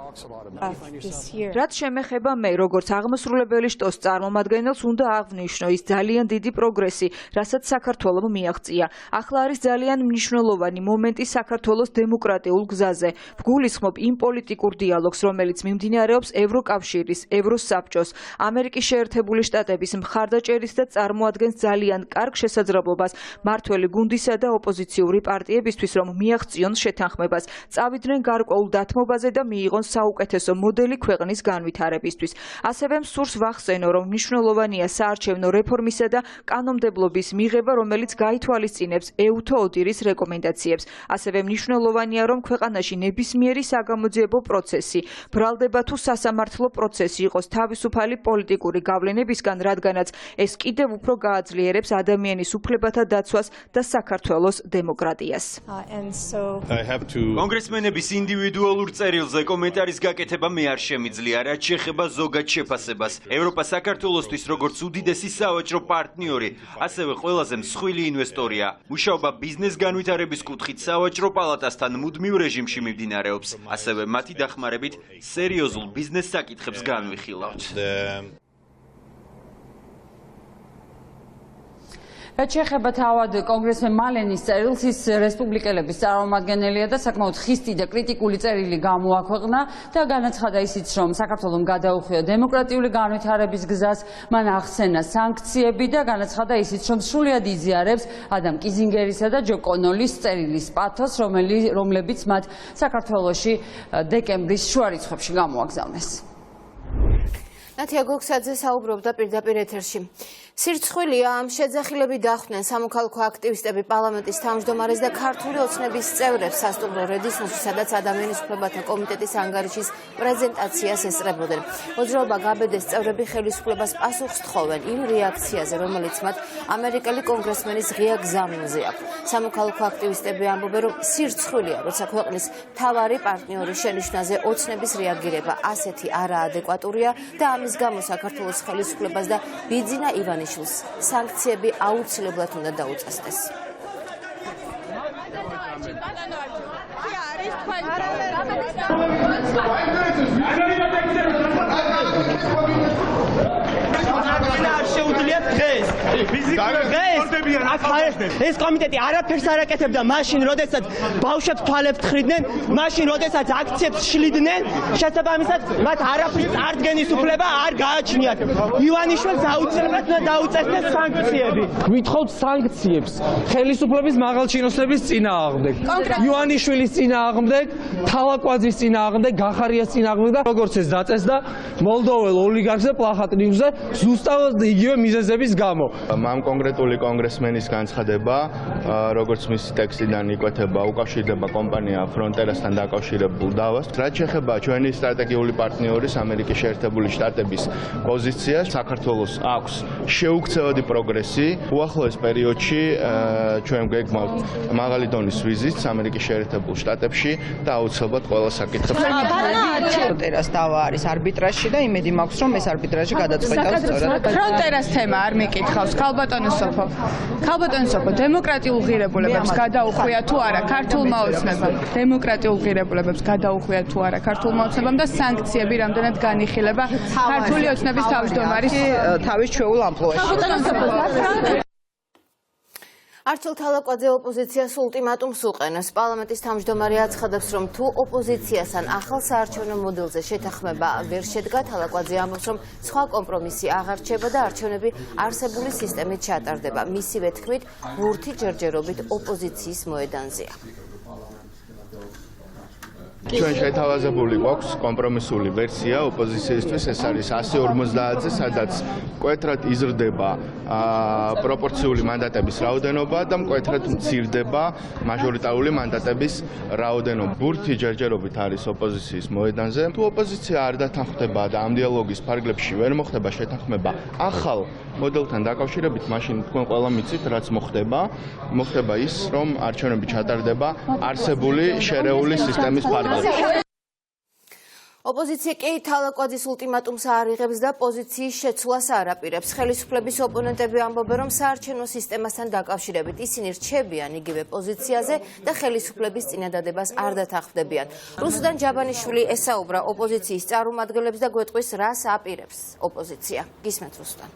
რაც შემეხება მე, როგორც აღმასრულებელი შტოს წარმომადგენელს, უნდა აღვნიშნო ის ძალიან დიდი პროგრესი, რასაც საქართველომ მიაღწია. ახლა არის ძალიან მნიშვნელოვანი მომენტი საქართველოს დემოკრატიულ გზაზე. ვგულისხმობ იმ პოლიტიკურ დიალოგს, რომელიც მიმდინარეობს ევროკავშირის, ევროსაბჭოს, ამერიკის შეერთებული შტატების მხარდაჭერის და წარმოადგენს ძალიან კარგ შესაძლებლობას მართველი გუნდისა და ოპოზიციური პარტიებისთვის, რომ მიაღწიონ შეთანხმებას, წავიდნენ გარკვეულ დათმობაზე და მიიღონ საუკეთესო მოდელი ქვეყნის განვითარებისთვის. ასევე მსურს ვახსენო, რომ მნიშვნელოვანია საარჩევნო რეფორმისა და კანონმდებლობის მიღება, რომელიც გაითვალისწინებს EU-თო ოდირის რეკომენდაციებს. ასევე მნიშვნელოვანია, რომ ქვეყანაში ნებისმიერი საგამოძიებო პროცესი, ბრალდება თუ სასამართლო პროცესი იყოს თავისუფალი პოლიტიკური გავლენებისგან, რადგანაც ეს კიდევ უფრო გააძლიერებს ადამიანის უფლებათა დაცვას და საქართველოს დემოკრატიას. კონგრესმენების ინდივიდუალურ წერილზე კომენტარის გაკეთება მე არ შემიძლია, რაც შეეხება ზოგად შეფასებას. ევროპა საქართველოსთვის როგორც უდიდესი სავაჭრო პარტნიორი, ასევე ყველაზე მსხვილი ინვესტორია. მუშაობა ბიზნეს განვითარების კუთხით სავაჭრო პალატასთან მუდმივ რეჟიმში მიმდინარეობს. ასევე მათი დახმარებით სერიოზულ ბიზნეს საკითხებს განვიხილავთ. რაც შეეხება თავად კონგრესმენ მალენის წერილს, ის რესპუბლიკელების წარმომადგენელია და საკმაოდ ხისტი და კრიტიკული წერილი გამოაქვეყნა და განაცხადა ისიც, რომ საქართველოს გადაუხვია დემოკრატიული განვითარების გზას, მან ახსენა სანქციები და განაცხადა ისიც, რომ სრულად იზიარებს ადამ კიზინგერისა და ჯო კონოლის წერილის პათოს, რომლებიც მათ საქართველოში დეკემბრის შუა რიცხვებში გამოაგზავნეს. ნათია გოგსაძე საუბრობდა პირდაპირ ეთერში. სირცხვილია ამ შეძახილები დახვდნენ სამოქალაქო აქტივისტები პარლამენტის თავმჯდომარეს და ქართული ოცნების წევრებს სასტუმრო რედისონში, სადაც ადამიანის უფლებათა კომიტეტის ანგარიშის პრეზენტაციას ესწრებოდნენ. მოძრაობა გაბედეს წევრები ხელისუფლებას პასუხს თხოვენ იმ რეაქციაზე, რომელიც მათ ამერიკელი კონგრესმენის ღია გზავნილზე აქვს. სამოქალაქო აქტივისტები ამბობენ, რომ სირცხვილია, როცა ქვეყნის მთავარი პარტნიორი შენიშვნაზე ოცნების რეაგირება ასეთი არაადეკვატურია და ამის გამო საქართველოს ხელისუფლებას და ბიძინა ივანიშვილს სანქციები აუცილებლად უნდა დაუწესდეს. ეს კომიტეტი არაფერს არ აკეთებდა მაშინ, როდესაც ბავშვებს თვალებს თხრიდნენ, მაშინ, როდესაც აქციებს შლიდნენ, შესაბამისად მათ არაფრის წარდგენის უფლება არ გააჩნიათ. ივანიშვილს აუცილებლად უნდა დაუწესდეს სანქციები. გვითხოვთ სანქციებს ხელისუფლების მაღალჩინოსნების წინააღმდეგ. ივანიშვილის წინააღმდეგ, თალაკვაძის წინააღმდეგ, გახარიას წინააღმდეგ და როგორც ეს დაწესდა მოლდოվել ოლიგარქზე, პლახატნიუზე ზუსტად იგივე მიზეზების გამო. ამ კონკრეტული კონგრესმენის განცხადება, როგორც მისი ტექსტიდან იკვეთება, უკავშირდება კომპანია ფრონტერასთან დაკავშირებულ დავას. რაც შეეხება ჩვენი სტრატეგიული პარტნიორის ამერიკის შეერთებული შტატების პოზიციას, საქართველოს აქვს შეუქცევადი პროგრესი. უახლოეს პერიოდში ჩვენ გვეგმავთ მაღალი დონის ვიზიტს ამერიკის შეერთებულ შტატებში და აუცილებლად ყველა საკითხებს. ფრონტერას დავა არის არბიტრაჟში და იმედი მაქვს, რომ ეს არბიტრაჟი გადაწყვეტავს სწორად. ფრონტერას თემა არ მიკითხავს, ქალბატონო სოფო. ქალბატონო სოფო, დემოკრატიულ ღირებულებებს გადაუხვია თუ არა ქართულმა ოცნებამ? დემოკრატიულ ღირებულებებს გადაუხვია თუ არა ქართულმა ოცნებამ და სანქციები რამდენად განიხილება ქართული ოცნების თავმჯდომარის თავის ჩვეულ ამპლუაში. არჩილ თალაკვაძე ოპოზიციას ულტიმატუმს უყენებს. პარლამენტის თავმჯდომარე აცხადებს, რომ თუ ოპოზიციასთან ახალ საარჩევნო მოდელზე შეთანხმება ვერ შედგა, თალაკვაძე ამბობს, რომ სხვა კომპრომისი აღარ რჩება და არჩევნები არსებული სისტემით ჩატარდება. მისივე თქმით, ბურთი ჯერჯერობით ოპოზიციის მოედანზეა. ჩვენ შეთავაზებული გვაქვს კომპრომისული ვერსია ოპოზიციისთვის, ეს არის 150-ზე, სადაც მკვეთრად იზრდება პროპორციული მანდატების რაოდენობა და მკვეთრად მცირდება მაჟორიტარული მანდატების რაოდენობა. ბურთი ჯერჯერობით არის ოპოზიციის მოედანზე. თუ ოპოზიცია არ დათანხმდება და ამ დიალოგის ფარგლებში ვერ მოხდება შეთანხმება ახალ მოდელთან დაკავშირებით, მაშინ თქვენ ყველა მიცით, რაც მოხდება. მოხდება ის, რომ არჩევნები ჩატარდება არსებული შერეული სისტემის ფარგლებში. ოპოზიცია კი თალაკვაძის ულტიმატუმს არ იღებს და პოზიციის შეცვლას არ აპირებს. ხელისუფლების ოპონენტები ამბობენ, რომ საარჩევნო სისტემასთან დაკავშირებით ისინი რჩებიან იგივე პოზიციაზე და ხელისუფლების წინადადებას არ დათანხმდებიან. რუსუდან ჯაბანიშვილი ესაუბრა ოპოზიციის წარმომადგენლებს და გვეტყვის, რას აპირებს ოპოზიცია. გისმენთ რუსუდან.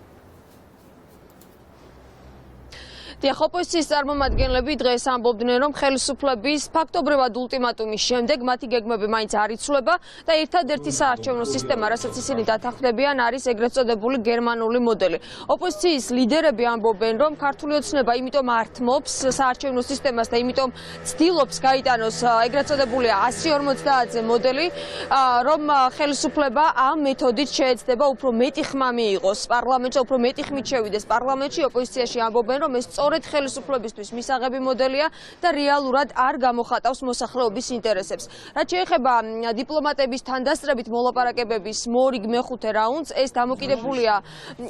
დიახ, ოპოზიციის წარმომადგენლები დღეს ამბობდნენ, რომ ხელისუფლების ფაქტობრივად ულტიმატუმის შემდეგ მათი გეგმები მაინც არ იცვლება და ერთადერთი საარჩევნო სისტემა, რასაც ისინი დათანხმდებიან, არის ეგრეთ წოდებული გერმანული მოდელი. ოპოზიციის ლიდერები ამბობენ, რომ ქართული ოცნება იმიტომ ართმობს საარჩევნო სისტემას და იმიტომ ცდილობს გაიტანოს ეგრეთ წოდებული 150-ზე მოდელი, რომ ხელისუფლება ამ მეთოდით შეეცდება უფრო მეტი ხმა მიიღოს პარლამენტში, უფრო მეტი ხმით შევიდეს პარლამენტში. ოპოზიციაში ამბობენ, რომ ეს სწორედ ხელისუფლებისთვის მისაღები მოდელია და რეალურად არ გამოხატავს მოსახლეობის ინტერესებს. რაც შეეხება დიპლომატების თანდასწრებით მოლაპარაკებების მორიგ მეხუთე რაუნდს, ეს დამოკიდებულია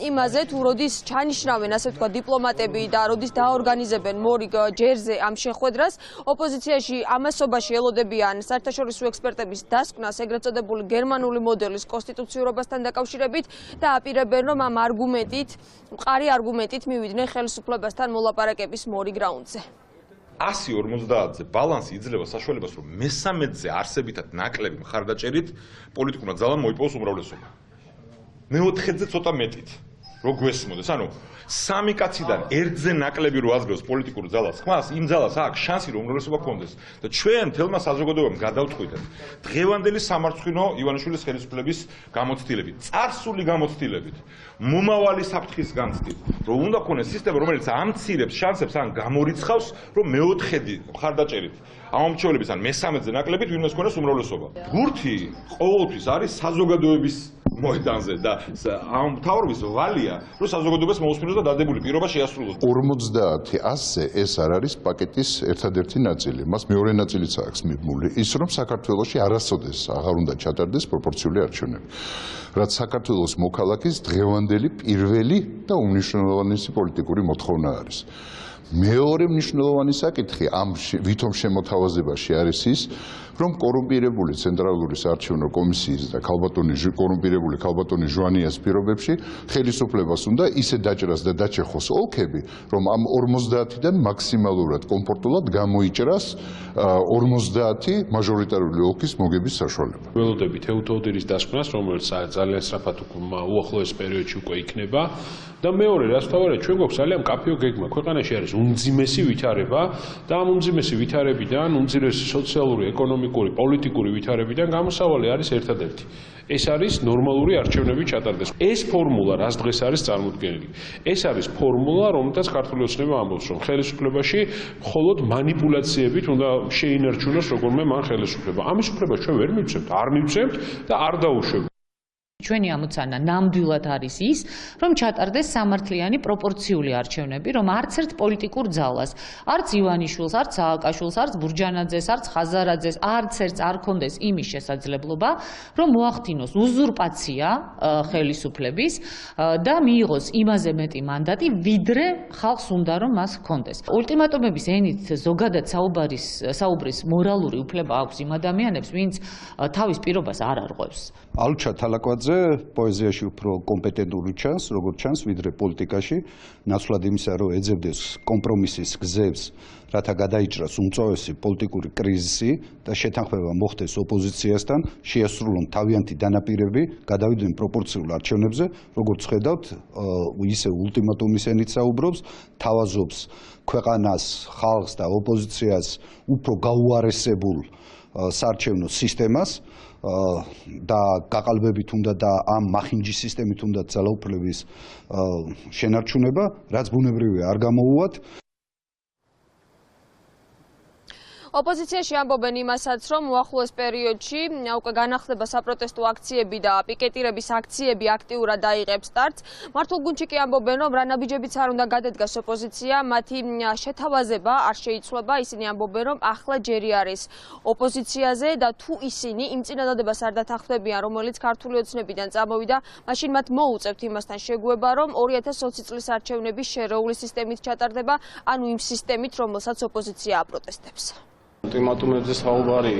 იმაზე, თუ როდის ჩანიშნავენ, ასე ვთქვათ, დიპლომატები და როდის დაორგანიზებენ მორიგ ჯერზე ამ შეხვედრას. ოპოზიციაში ამასობაში ელოდებიან საერთაშორისო ექსპერტების დასკვნას ეგრეთ წოდებული გერმანული მოდელის კონსტიტუციურობასთან დაკავშირებით და აპირებენ, რომ ამ არგუმენტით, მყარი არგუმენტით მივიდნენ ხელისუფლებასთან მოლაპარაკების მორიგ რაუნდზე. 150-ზე ბალანსი იძლევა საშუალებას, რომ მესამედზე არსებითად ნაკლები მხარდაჭერით პოლიტიკურმა ძალამ მოიპოვოს უმრავლესობა. მეოთხეზე ცოტა მეტით. რო გვესმოდეს. ანუ სამი კაციდან ერთზე ნაკლები რო აზრებს პოლიტიკურ ძალას, ხმას იმ ძალას აქვს შანსი რომ უმრავლესობა გქონდეს. და ჩვენ თელმა საზოგადოებამ გადავწყვიტეთ დღევანდელი სამარცხვინო ივანიშვილის ხელისუფლების გამოცდილებით, წარსული გამოცდილებით, მომავალი საფრთხის განცდით, რომ უნდა ქონდეს სისტემა, რომელიც ამცირებს შანსებს ან გამორიცხავს, რომ მეოთხედი მხარდაჭერით ამ მრჩევლების ან მესამედზე ნაკლებით ვინმეს ქონდეს უმრავლესობა. ბურთი ყოველთვის არის საზოგადოების მოედანზე და ამ მთავრობის ვალია, რომ საზოგადოებას მოусმინოს და დადებული პირობა შეასრულოს. 50-100-ზე ეს არ არის პაკეტის ერთადერთი ნაწილი. მას მეორე ნაწილიც აქვს მიბმული. ის რომ საქართველოში არასოდეს აღარ უნდა ჩატარდეს პროპორციული არჩევნები. რაც საქართველოს მოქალაქის დღევანდელი პირველი და უმნიშვნელოვანესი პოლიტიკური მოთხოვნა არის. მეორე მნიშვნელოვანი საკითხი ამ ვითომ შემოთავაზებაში არის ის, რომ კორუმპირებული ცენტრალური საარჩევნო კომისიის და კორუმპირებული ქალბატონი ჟვანიას პირობებში ხელისუფლებას უნდა ისე დაჭრას და დაჩეხოს ოლქები, რომ ამ 50-დან მაქსიმალურად კომფორტულად გამოიჭრას 50 მაჟორიტარული ოლქის მოგების საშუალება. ველოდებით ეუთოდირის დასკვნას, რომელიც ძალიან სწრაფად უახლოეს პერიოდში უკვე იქნება. და მეორე, რაც თავარია, ჩვენ გვაქვს ძალიან კაფეო გეგმა. ქვეყანაში არის უმძიმესი ვითარება და ამ უმძიმესი ვითარებიდან, უმძიმესი სოციალური, ეკონომიკური, პოლიტიკური ვითარებიდან გამოსავალი არის ერთადერთი. ეს არის ნორმალური არჩევნები ჩატარდეს. ეს ფორმულა, რაც დღეს არის წარმოდგენილი, ეს არის ფორმულა, რომელთაც ქართული ოცნება ამბობს, რომ ხელისუფლებაში მხოლოდ манипуляციებით უნდა შეინარჩუნოს როგორმე მან ხელისუფლება. ამის უფლებას ჩვენ ვერ მივცემთ, არ მივცემთ და არ დაუშვებთ. ჩვენი ამოცანა ნამდვილად არის ის, რომ ჩატარდეს სამართლიანი პროპორციული არჩევნები, რომ არც ერთ პოლიტიკურ ძალას, არც ივანიშვილს, არც სააკაშვილს, არც ბურჯანაძეს, არც ხაზარაძეს, არც ერთს არ კონდეს იმის შესაძლებლობა, რომ მოახდინოს უზურპაცია ხელისუფლების და მიიღოს იმაზე მეტი მანდატი, ვიდრე ხალხს უნდა რომ მას ჰქონდეს. ულტიმატუმების ენით ზოგადად საუბრის მორალური უფლება აქვს იმ ადამიანებს, ვინც თავის პირობას არ არღვევს. ალჩა თალაკვაძე პოეზიაში უფრო კომპეტენტური ჩანს, როგორც ჩანს, ვიდრე პოლიტიკაში, ნაცვლად იმისა, რომ ეძებდეს კომპრომისის გზებს, რათა გადაიჭრას უმწვავესი პოლიტიკური კრიზისი და შეთანხმება მოხდეს ოპოზიციასთან, შეასრულონ თავიანთი დანაპირები, გადავიდნენ პროპორციულ არჩევნებზე, როგორც ხედავთ, ისე ულტიმატუმის ენით საუბრობს, თავაზობს ქვეყანას, ხალხს და ოპოზიციას უფრო გაუარესებულ საარჩევნო სისტემას და გაყალბებით უნდა და ამ მახინჯის სისტემით უნდა ძალაუფლების შენარჩუნება, რაც ბუნებრივია არ გამოუვათ. ოპოზიციაში ამბობენ იმასაც, რომ უახლოეს პერიოდში უკვე განახლდება საპროტესტო აქციები და პიკეტირების აქციები აქტიურად დაიღებს სტარტს. მართლგუნდში კი ამბობენ, რომ რანაბიჯებიც არ უნდა გადადგას ოპოზიცია, მათი შეთავაზება არ შეიცვლება. ისინი ამბობენ, რომ ახლა ჯერი არის ოპოზიციაზე და თუ ისინი იმ წინადადებას არ დათანხმდებიან, რომელიც ქართული ოცნებიდან წამოვიდა, მაშინ მათ მოუწევთ იმასთან შეგუება, რომ 2020 წლის არჩევნები შერეული სისტემით ჩატარდება, ანუ იმ სისტემით, რომელსაც ოპოზიცია აპროტესტებს. ულტიმატუმებზე საუბარი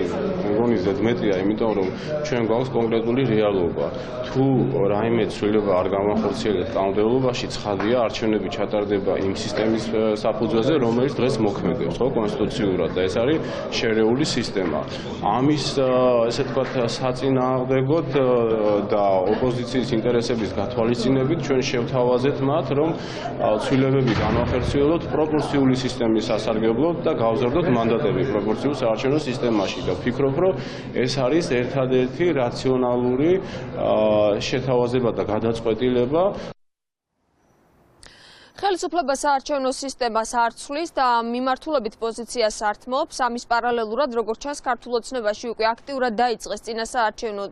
მგონი ზედმეტია, იმიტომ რომ ჩვენ გვაქვს კონკრეტული რეალობა. თუ რაიმე ცვლილება არ გამახორციელებს კანონმდებლობაში, ცხადია, არჩევნები ჩატარდება იმ სისტემის საფუძველზე, რომელიც დღეს მოქმედებს, ხო, კონსტიტუციურად და ეს არის შერეული სისტემა. ამის ესე ვთქვათ საწინააღმდეგოდ და ოპოზიციის ინტერესების გათვალისწინებით ჩვენ შევთავაზეთ მათ, რომ ცვლილებები განახორციელოთ პროპორციული სისტემის სასარგებლოდ და გავზარდოთ მანდატები პროპორციულ საარჩევნო სისტემაში და ვფიქრობ, რომ ეს არის ერთადერთი რაციონალური შეთავაზება და გადაწყვეტილება. ხელისუფლება საარჩევნო სისტემას არ ცვლის და მიმართულებით პოზიციას ართმობს. ამის პარალელურად, როგორც ჩანს, ქართულ ოცნებაში უკვე აქტიურად დაიწყეს წინასაარჩევნო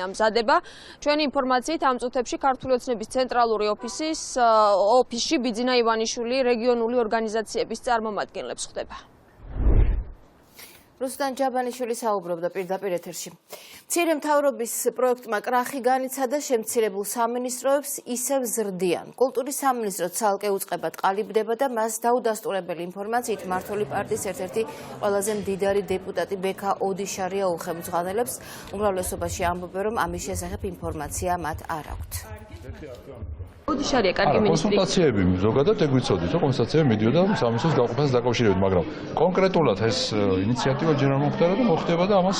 მზადება. ჩვენი ინფორმაციით ამ წუთებში ქართული ოცნების ცენტრალური ოფისში ბიძინა ივანიშვილი რეგიონული ორგანიზაციების წარმომადგენლებს ხვდება. რუსტან ჯაბანიშვილი საუბრობდა პირდაპირ ეთერში. მცირე მთავრობის პროექტმა კრახი განიცადა, შემცირებულ სამინისტროებს ისევ ზრდიან. კულტურის სამინისტრო ცალკე უწყებად ყალიბდება და მას დაუდასტურებელი ინფორმაციით მმართველი პარტიის ერთ-ერთი ყველაზე მდიდარი დეპუტატი ბექა ოდიშარია უხელმძღვანელებს. უმრავლესობაში ამბობენ, რომ ამის შესახებ ინფორმაცია მათ არ აქვთ. ოდიშარია კარგი მინისტრი. კონსულტაციები ზოგადად ეგ ვიცოდით, რომ კონსულტაციები მიდიოდა სამისლის გაყოფას დაკავშირებით, მაგრამ კონკრეტულად ეს ინიციატივა ჯერ არ მოხდება და მოხდება და ამას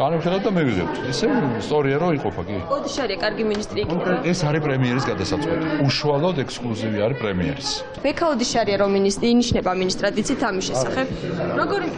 განვიხილავთ და მივიღებთ. ისე ისტორია რო იყოფა კი. ოდიშარია კარგი მინისტრი იქნება. ეს არის პრემიერის გადასაწყვეტი. უშუალოდ ექსკლუზივი არის პრემიერის. ბექა ოდიშარია რომ ინიშნება მინისტრად იცით ამის შესახებ? როგორი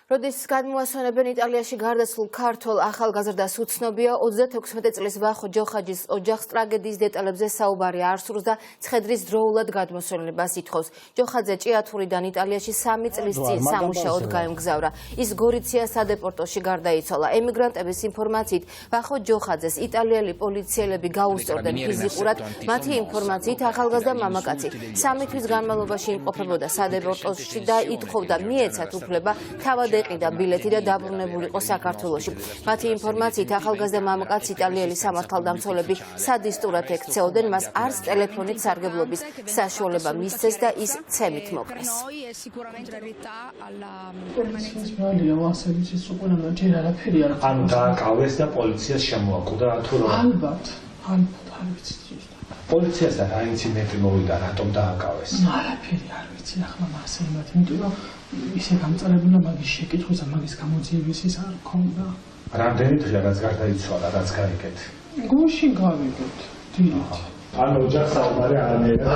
როდის გადმოასვენებენ იტალიაში გარდაცვლილ ქართველ ახალგაზრდას უცნობია 36 წლის ვახო ჯოხაჯის ოჯახს ტრაგედიის დეტალებზე საუბარი არ სურს და ცხედრის დროულად გადმოსვლებას ითხოვს. ჯოხაძე ჭიათურიდან იტალიაში 3 წლის წინ სამუშაოდ გაემგზავრა. ის გორიცია სადეპორტოში გარდაიცვალა. ემიგრანტების ინფორმაციით ვახო ჯოხაძეს იტალიელი პოლიციელები გაუსწორდნენ ფიზიკურად. მათი ინფორმაციით ახალგაზრდა მამაკაცი 3 თვის განმავლობაში იმყოფებოდა სადეპორტოში და ითხოვდა მიეცათ უფლება თავად ეყიდა ბილეთი და დაბრუნებულიყო საქართველოში. მათი ინფორმაციით ახალგაზრდა მამაკაცს იტალიელი სამართალდამცველები სადისტურად ექცეოდნენ, მას არც ტელეფონით სარგებლობის საშუალება მისცეს და ის ცემით მოკლეს. ანუ დააკავეს და პოლიციას შემოაკვდა თუ რა? ალბათ არ ვიცი. პოლიციას და რა ინციდენტი მოვიდა, რატომ დააკავეს? არაფერი არ ვიცი, ახლა მასე იმათ, იმიტომ რომ ისე გამწარებულა მაგის შეკითხვისა, მაგის გამოძიების ის არ ქონდა. რამდენი დღეა რაც გარდაიცვალა, რაც გაიგეთ? გუშინ გავიგეთ, დილით. ანუ ოჯახს საუბარი არანაირად.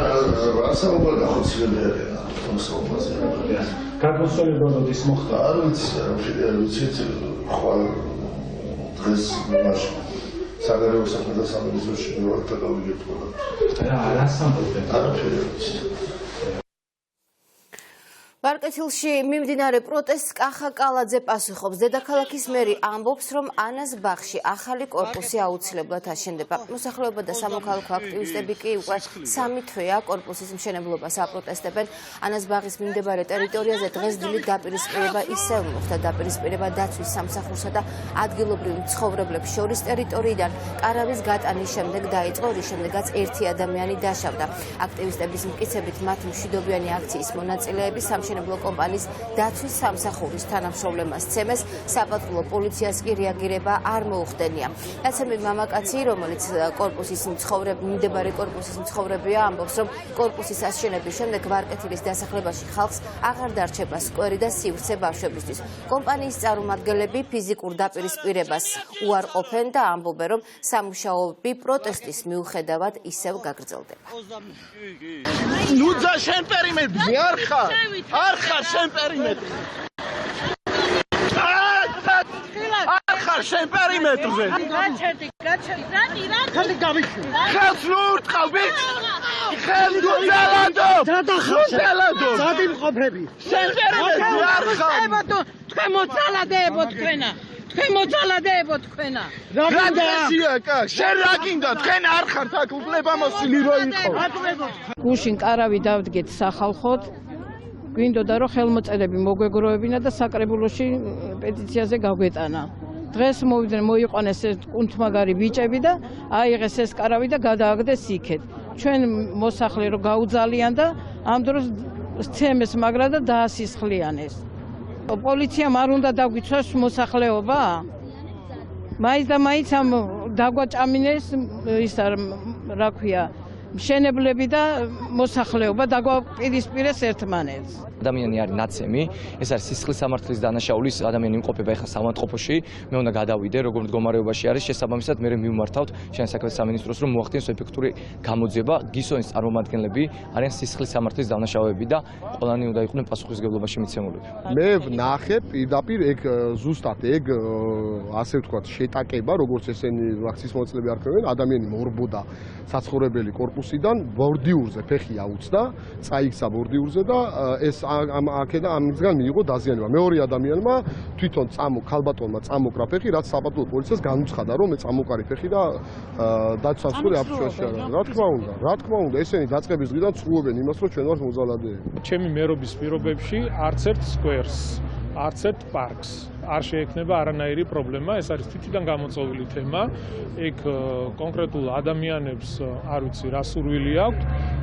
საუბარი ახორციელებია, საუბარია. გადმოსვლება როდის მოხდა? არ ვიცი, არ ვიცი, ხვალ დღეს მაშინ საგარეო საქმეთა სამინისტროში მივართა გავიგეთ ყველა. რას ამბობენ? არაფერი არ ვიცი. ბარკეთილში მიმდინარე პროტესტს კახა კალაძე პასუხობს. დედაქალაქის მერი ამბობს, რომ ანას ბაღში ახალი კორპუსი აუცილებლად აშენდება. მოსახლეობა და სამოქალაქო აქტივისტები კი უკვე 3 თვეა კორპუსის მშენებლობას აპროტესტებენ. ანას ბაღის მიმდებარე ტერიტორიაზე დღეს დილით დაპირისპირება ისევ მოხდა. დაპირისპირება დაცვის სამსახურსა და ადგილობრივ მცხოვრებლებს შორის ტერიტორიიდან კარავის გატანის შემდეგ დაიწყო, რის შემდეგაც 1 ადამიანი დაშავდა. აქტივისტების მტკიცებით მათი მშვიდობიანი აქციის მონაწილეები სამშენებლო კომპანიის დაცვის სამსახურის თანამშრომლებას ცემეს, საპატრულო პოლიციას კი რეაგირება არ მოუხდენია. ნაცემი მამაკაცი, რომელიც მიმდებარე კორპუსის მცხოვრებია, ამბობს, რომ კორპუსის აშენების შემდეგ ბარკეთილის დასახლებაში ხალხს აღარ დარჩება სკვერი და სივრცე ბავშვებისთვის. კომპანიის წარმომადგენლები ფიზიკურ დაპირისპირებას უარყოფენ და ამბობენ, რომ სამუშაოები პროტესტის მიუხედავად ისევ გაგრძელდება. ნუძა შენ პერიმეტრზე არ ხარ? არ ხარ შენ პერიმეტრზე. არ ხარ შენ პერიმეტრზე. გაჩერდი. ხელი გავიშვი. ხელს ნუ ურტყავ ბიჭ. ხელს ნუ ძალადო. ძალადო. სადი მყოფები. შენ პერიმეტრზე არ ხარ. თქვენ მოძალადეებო თქვენა. თქვენ მოძალადეებო თქვენა. რა გინდა კა? შენ რა გინდა? თქვენ არ ხართ აქ უფლება მოსული რო იყო. გუშინ კარავი დავდგეთ სახალხოდ. გვინდოდა რომ ხელმოწერები მოგვეგროვებინა და საკრებულოში პეტიციაზე გავგვეტანა. დღეს მოვიდნენ მოიყვანეს ეს კუნთმაგარი ბიჭები და აიღეს ეს კარავი და გადააგდეს იქეთ. ჩვენ მოსახლე რომ გაუძალიან და ამ დროს სცემეს მაგრა და დაასისხლიანეს. პოლიციამ არ უნდა დაგვიცვას მოსახლეობა? მაინც და მაინც ამ დაგვაჭამინეს ის რა ქვია მშენებლები და მოსახლეობა დაგვაპირისპირეს ერთმანეთს. ადამიანი არის ნაცემი, ეს არის სისხლის სამართლის დანაშაულის ადამიანი იმყოფება ახლა სამართყოფოში, მე უნდა გადავიდე, როგორ მდგომარეობაში არის, შესაბამისად მე მივმართავთ შენ საქმეთა სამინისტროს, რომ მოახდინოს ეფექტური გამოძიება, გისონის წარმომადგენლები არიან სისხლის სამართლის დანაშაუები და ყველანი უნდა იყვნენ პასუხისმგებლობაში მიცემულები. მე ვნახე პირდაპირ ეგ ზუსტად ეგ ასე ვთქვათ შეტაკება, როგორც ესენი აქციის მონაწილეები არქმევენ, ადამიანი მორბოდა საცხოვრებელი კორპუსიდან ბორდიურზე ფეხი აუწდა, წაიქცა ბორდიურზე და ეს აქედან ამისგან მიიღო დაზიანება. მეორე ადამიანმა თვითონ ქალბატონმა წამოკრა ფეხი, რაც საპატრულო პოლიციას განუცხადა, რომ მე წამოკარი ფეხი და დაცვასული აფშოში არა. რა თქმა უნდა, ესენი დაწყების დღიდან ცდილობენ იმას, რომ ჩვენ ვართ მოძალადეები. ჩემი მერობის პირობებში არც ერთ სკვერს, არც ერთ პარკს არ შეექმნება არანაირი პრობლემა, ეს არის თვითიდან გამოწვეული თემა. ეგ კონკრეტულ ადამიანებს არ ვიცი რა სურვილი აქვთ.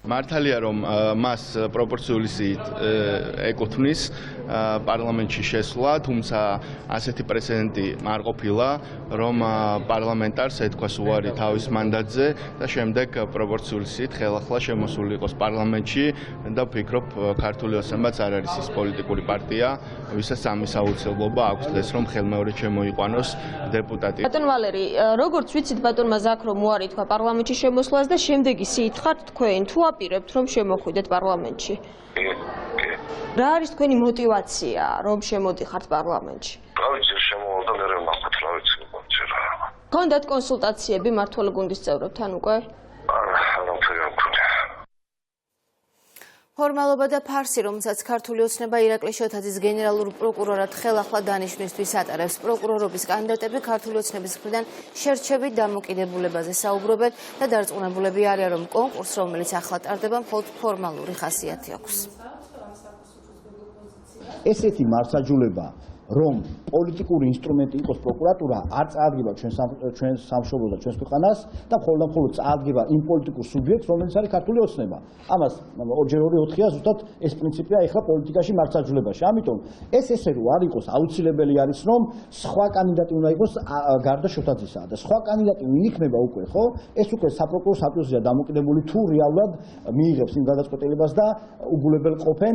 მართალია რომ მას პროპორციული სიით ეკუთვნის პარლამენტში შესვლა, თუმცა ასეთი პრეცედენტი არ ყოფილა, რომ პარლამენტარს ეთქვას უარი თავის მანდატზე და შემდეგ პროპორციული სიით ხელახლა შემოსული იყოს პარლამენტში და ვფიქრობ, ქართული ოცნებაც არ არის ის პოლიტიკური პარტია, ვისაც ამის აუცილებლობა აქვს დღეს, რომ ხელმეორედ შემოიყვანოს დეპუტატი. ბატონ ვალერი, როგორც ვიცით, ბატონმა ზაქრომ უარი თქვა პარლამენტში შემოსვლას და შემდეგი სიით ხართ თქვენ, თუ აპირებთ რომ შემოხვიდეთ პარლამენტში? რა არის თქვენი мотивация, რომ შემოდიხართ პარლამენტში? რა ვიცი, შემოვალ და მე მახოთ, რა ვიცი, რა. გქონდათ კონსულტაციები მმართველ გუნდის წევრებთან უკვე? არა, მქონია. ფორმალობა და ფარსი, რომელსაც ქართული ოცნება ირაკლი შოთაძის გენერალურ პროკურორად ხელახლა დანიშვნისთვის ატარებს, პროკურორობის კანდიდატები ქართული ოცნების მხრიდან შერჩებით დამოკიდებულებაზე საუბრობენ და დარწმუნებულები არიან, რომ კონკურსს, რომელიც ახლა ტარდება, მხოლოდ ფორმალური ხასიათი აქვს. ესეთი მარსაჯულება, რომ პოლიტიკური ინსტრუმენტი იყოს პროკურატურა, არ წაადგება ჩვენ სამშობლოს და ჩვენს ქვეყანას და მხოლოდ წაადგება იმ პოლიტიკურ სუბიექტს, რომელიც არის ქართული ოცნება. ამას 2-4-4-ია ზუსტად ეს პრინციპია ეხლა პოლიტიკაში მარსაჯულებაში. ამიტომ ეს ესე რომ არ იყოს, აუცილებელი არის, რომ სხვა კანდიდატი უნდა იყოს გარდა შოთაძისა და სხვა კანდიდატი ვინ იქნება უკვე, ხო? ეს უკვე საპროკურორო საპილოსია დამოკიდებული თუ რეალურად მიიღებს იმ გადაწყვეტილებას და უგულებელ ყოფენ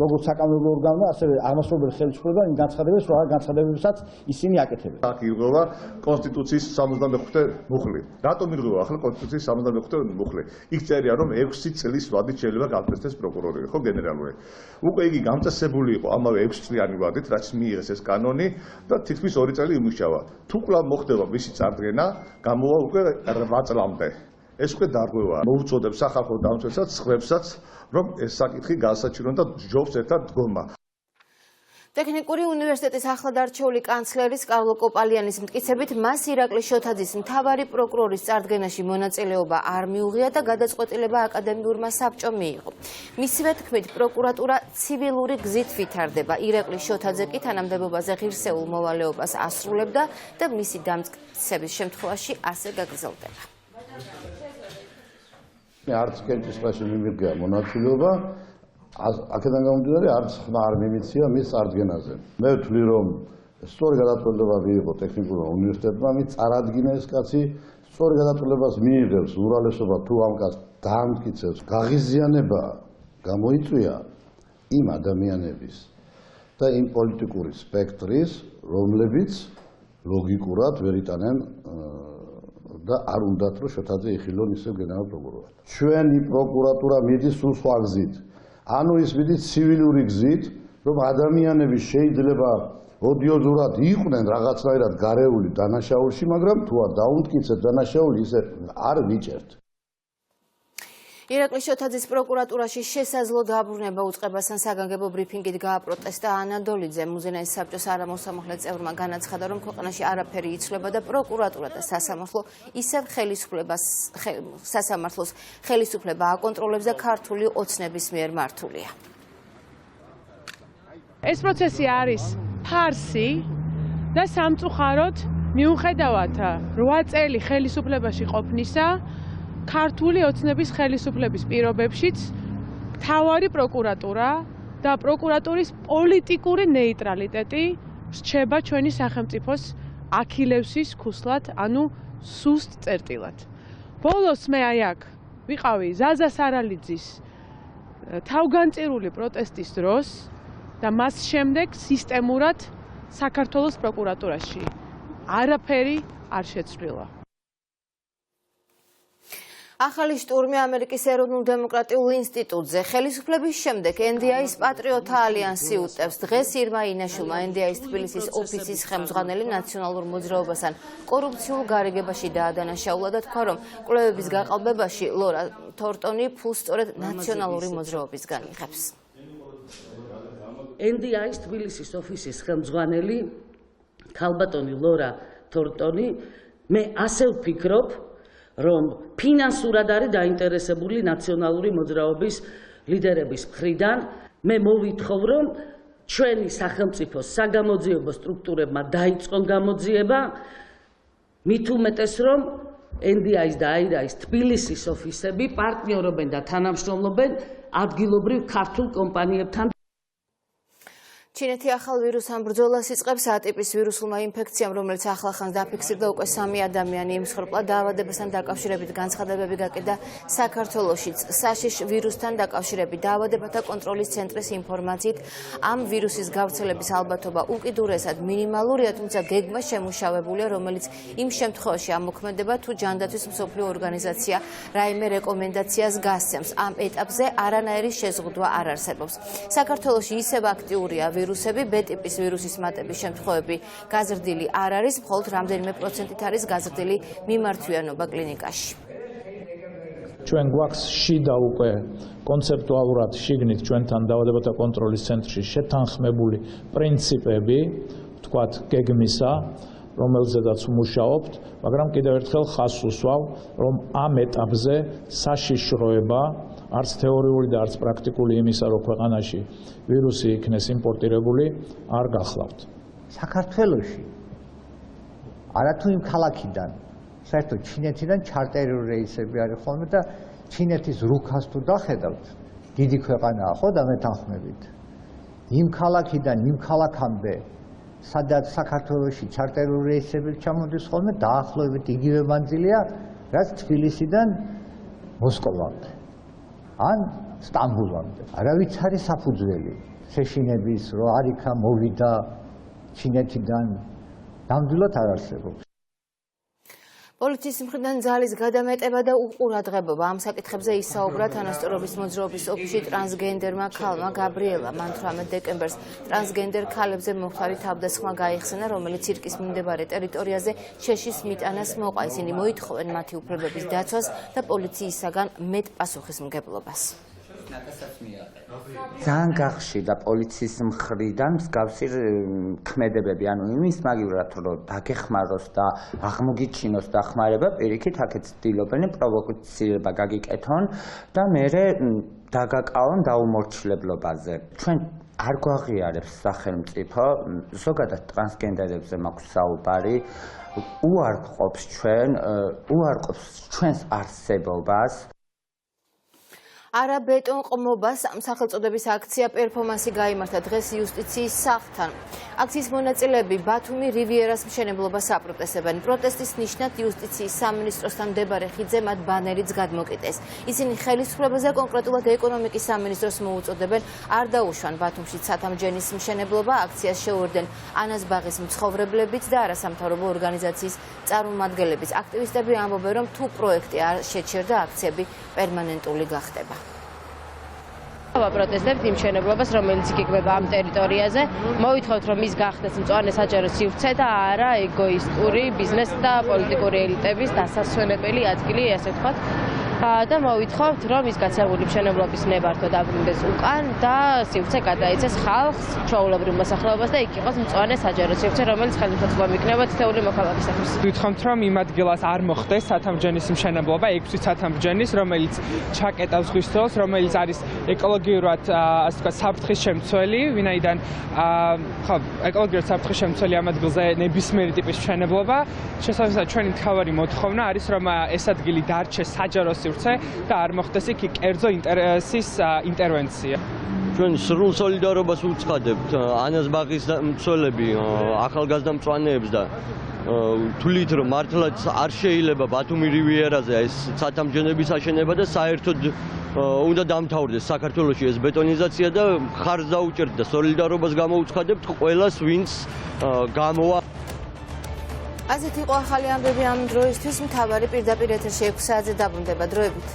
როგორც საკანონმდებლო ორგანო, ასევე აღმასრულებელი ხელისუფლება იმ განცხადებებს, რა განცხადებებსაც ისინი აკეთებენ. აქ იღება კონსტიტუციის 65-ე მუხლი. რატომ იღება ახლა კონსტიტუციის 65-ე მუხლი? იქ წერია, რომ 6 წლის ვადით შეიძლება გაგრძელდეს პროკურორი, ხო, გენერალური. უკვე იგი გამწესებული იყო ამავე 6 წლიანი ვადით, რაც მიიღეს ეს კანონი და თითქმის 2 წელი იმუშავა. თუ კვლავ მოხდება მისი წარდგენა, გამოვა უკვე 8 წლამდე. ეს უკვე დარღვევაა. მოუწოდებს სახალხო დამცველსაც, სხვებსაც, რომ ეს საკითხი გაასაჩინონ და ჯობს ერთად დგომა. ტექნიკური უნივერსიტეტის ახლადარჩეული კანცლერის კარლო კოპალიანის მტკიცებით, მას ირაკლი შოთაძის მთავარი პროკურორის წარდგენაში მონაწილეობა არ მიუღია და გადაწყვეტილება აკადემიურმა საბჭომ მიიღო. მისივე თქმით, პროკურატურა ცივილური გზით ვითარდება. ირაკლი შოთაძე კი თანამდებობაზე ღირსეულ მოვალეობას ასრულებდა და მისი დამტკიცების შემთხვევაში ასე გაგრძელდება. არც კენჭისყრაში მიმიღია მონაწილეობა, აქედან გამომდინარე არც ხმა არ მიმიცია მის წარდგენაზე. მე ვთვლი, რომ სწორი გადაწყვეტილება მიიღო ტექნიკურმა უნივერსიტეტმა, მის წარადგინა ეს კაცი, სწორი გადაწყვეტილებას მიიღებს ურალესობა თუ ამ კაცს დაამტკიცებს. გაღიზიანება გამოიწვია იმ ადამიანების და იმ პოლიტიკური სპექტრის, რომლებიც ლოგიკურად ვერ იტანენ და არ უნდათ რომ შოთაძე იხილონ ისევ გენერალ პროკურორად. ჩვენი პროკურატურა მიდის სულ სხვა გზით. ანუ ის მიდის ცივილური გზით, რომ ადამიანები შეიძლება ოდიოზურად იყვნენ რაღაცნაირად გარეული დანაშაულში, მაგრამ თუ არ დაუმტკიცეთ დანაშაული, ისე არ ვიჭერთ. ირაკლი შოთაძის პროკურატურაში შესაძლო დაბრუნება უწყებასთან საგანგებო ბრიფინგით გააპროტესტა ანადოლიძე. მუზენაის საბჭოს არამოსამართლე წევრმა განაცხადა, რომ ქვეყანაში არაფერი იცვლება და პროკურატურა და სასამართლო ისევ სასამართლოს ხელისუფლება აკონტროლებს და ქართული ოცნების მიერ მართულია. ეს პროცესი არის ფარსი და სამწუხაროდ მიუხედავად 8 წელი ხელისუფლებაში ყოფნისა, ქართული ოცნების ხელისუფლების პირობებშიც მთავარი პროკურატურა და პროკურატურის პოლიტიკური ნეიტრალიტეტი რჩება ჩვენი სახელმწიფოს აქილევსის ქუსლად, ანუ სუსტ წერტილად. ბოლოს მე აი აქ ვიყავი ზაზა სარალიძის თავგანწირული პროტესტის დროს და მას შემდეგ სისტემურად საქართველოს პროკურატურაში არაფერი არ შეცვლილა. ახალი შტურმი ამერიკის ეროვნულ დემოკრატიულ ინსტიტუტზე. ხელისუფლების შემდეგ NDI-ის პატრიოტთა ალიანსი უტევს. დღეს ირმა ინაშვილმა NDI-ის თბილისის ოფისის ხელმძღვანელი ნაციონალურ მოძრაობასთან კორუფციულ გარიგებაში დაადანაშაულა და თქვა, რომ კვლევების გაყალბებაში ლორა თორტონი ფულს სწორედ ნაციონალური მოძრაობისგან იღებს. NDI-ის თბილისის ოფისის ხელმძღვანელი ქალბატონი ლორა თორტონი, მე ასე ვფიქრობ, რომ ფინანსურად არის დაინტერესებული ნაციონალური მოძრაობის ლიდერების მხრიდან. მე მოვითხოვ, რომ ჩვენი სახელმწიფოს საგამოძიებო სტრუქტურებმა დაიწყონ გამოძიება, მით უმეტეს, რომ NDI-ის და AIRA-ის თბილისის ოფისები პარტნიორობენ და თანამშრომლობენ ადგილობრივ ქართულ კომპანიებთან. ჩინეთი ახალ ვირუსთან ბრძოლას იწყებს ატიპის ვირუსულმა ინფექციამ, რომელიც ახლახანს დაფიქსირდა უკვე 3 ადამიანი იმსხვრპლა. დაავადებასთან დაკავშირებით განცხადებები გაკიდა საქართველოშიც. საშიშ ვირუსთან დაკავშირებით დაავადებათა კონტროლის ცენტრის ინფორმაციით ამ ვირუსის გავრცელების ალბათობა უკიდურესად მინიმალურია, თუმცა გეგმა შემუშავებულია, რომელიც იმ შემთხვევაში ამოქმედება, თუ ჯანდაცვის მსოფლიო ორგანიზაცია რაიმე რეკომენდაციას გასცემს. ამ ეტაპზე არანაირი შეზღუდვა არ არსებობს. საქართველოში ისევ აქტიურია ვირუსები, B-ტიპის ვირუსის მატების შემთხვევები გაზრდილი არ არის, მხოლოდ რამდენიმე პროცენტით არის გაზრდილი მიმართვიანობა კლინიკაში. ჩვენ გვაქვს შიდა უკვე კონცეპტუალურად შიგნით ჩვენთან დაავადებათა კონტროლის ცენტრში შეთანხმებული პრინციპები, ვთქვათ, გეგმისა, რომელზედაც ვმუშაობთ, მაგრამ კიდევ ერთხელ ხაზს უსვავ, რომ ამ ეტაპზე საშიშროება არც თეორიული და არც პრაქტიკული იმისა, რომ ქვეყანაში ვირუსი იქნეს იმპორტირებული, არ გახლავთ. საქართველოში არათუ იმ ქალაქიდან, საერთოდ ჩინეთიდან ჩარტერული რეისები არის ხოლმე და ჩინეთის რუქას თუ დახედავთ, დიდი ქვეყანაა ხო და მეთანხმებით. იმ ქალაქიდან იმ ქალაქამდე, სადაც საქართველოში ჩარტერული რეისები ჩამოდის ხოლმე, დაახლოებით იგივე მანძილია, რაც თბილისიდან მოსკოვამდე. ან სტამბულამდე. არავის არის საფუძველი შეშინების, რომ არიქა მოვიდა ჩინეთიდან, ნამდვილად არ არსებობს. პოლიციის მხრიდან ძალის გადამეტება და უყურადღებობა ამ საკითხებზე ისაუბრა თანასწორობის მოძრაობის ოფისში ტრანსგენდერმა ქალმა გაბრიელა. მან 18 დეკემბერს ტრანსგენდერ ქალებზე მომხდარი თავდასხმა გაიხსენა, რომელიც ცირკის მიმდებარე ტერიტორიაზე შეშის მიტანას მოყვა. ისინი მოითხოვენ მათი უფლებების დაცვას და პოლიციისაგან მეტ პასუხისმგებლობას. ძალიან გახშირდა პოლიციის მხრიდან მსგავსი ქმედებები, ანუ იმის მაგივრად რომ დაგეხმაროს და აღმოგიჩინოს დახმარება, პირიქით აქეთ ცდილობენ პროვოკაციება გაგიკეთონ და მერე დაგაკავონ დაუმორჩილებლობაზე. ჩვენ არ გვაღიარებს სახელმწიფო, ზოგადად ტრანსგენდერებზე მაქვს საუბარი, უარყოფს ჩვენს არსებობას. არაბეტონყმობას სახელწოდების აქცია პერფორმანსი გაიმართა დღეს იუსტიციის სახლთან. აქციის მონაწილეები ბათუმი რივიერას მშენებლობას აპროტესტებენ. პროტესტის ნიშნად იუსტიციის სამინისტროსთან მდებარე ხიდზე მათ ბანერიც გადმოკიტეს. ისინი ხელისუფლებაზე, კონკრეტულად ეკონომიკის სამინისტროს მოუწოდებენ არ დაუშვან ბათუმში ცათამბჯენის მშენებლობა. აქციას შეუერთდნენ ანაზბაღის მცხოვრებლებიც და არასამთავრობო ორგანიზაციის წარმომადგენლებიც. აქტივისტები ამბობენ, რომ თუ პროექტი არ შეჩერდა, აქციები პერმანენტული გახდება. ვაპროტესტებთ იმ მშენებლობას, რომელიც იგეგმება ამ ტერიტორიაზე. მოვითხოვთ, რომ ის გახდეს მწვანე საჯარო სივრცე და არა ეგოისტური ბიზნეს და პოლიტიკური ელიტების დასასვენებელი ადგილი, ასე ვთქვათ. და მოვითხოვთ, რომ ის გაცემული მშენებლობის ნებართვა დაბრუნდეს უკან და სივრცე გადაიცეს ხალხს, ჩვეულებრივ მოსახლეობას და იქ იყოს მწვანე საჯარო სივრცე, რომელიც ხელმისაწვდომი იქნება თითოეული მოქალაქისათვის. ვითხოვთ, რომ იმ ადგილას არ მოხდეს ცათამბჯენის მშენებლობა, 6 ცათამბჯენის, რომელიც ჩაკეტავს ზღვის თვალს, რომელიც არის ეკოლოგიურად, ასე ვთქვათ, საფრთხის შემცველი, ვინაიდან ეკოლოგიურად საფრთხის შემცველი ამ ადგილზე ნებისმიერი ტიპის მშენებლობა. შესაბამისად, ჩვენი მთავარი მოთხოვნა არის, რომ ეს ადგილი დარჩეს საჯარო სივრცე და არ მოხდეს იქ კერძო ინტერესის ინტერვენცია. ჩვენ სრულ სოლიდარობას ვუცხადებთ ანაზბაღის მცველები, ახალგაზრდა მწვანეებს და თვლით, რომ მართლაც არ შეიძლება ბათუმი რივიერაზე ეს ცათამბჯენების აშენება და საერთოდ უნდა დამთავრდეს საქართველოში ეს ბეტონიზაცია და ხარს დაუჭერთ და სოლიდარობას გამოვუცხადებთ ყველას, ვინც გამოვა. ასეთი იყო ახალი ამბები ამ დროისთვის. მთავარი პირდაპირ ეთერში 6 საათზე დაბრუნდება. დროებით.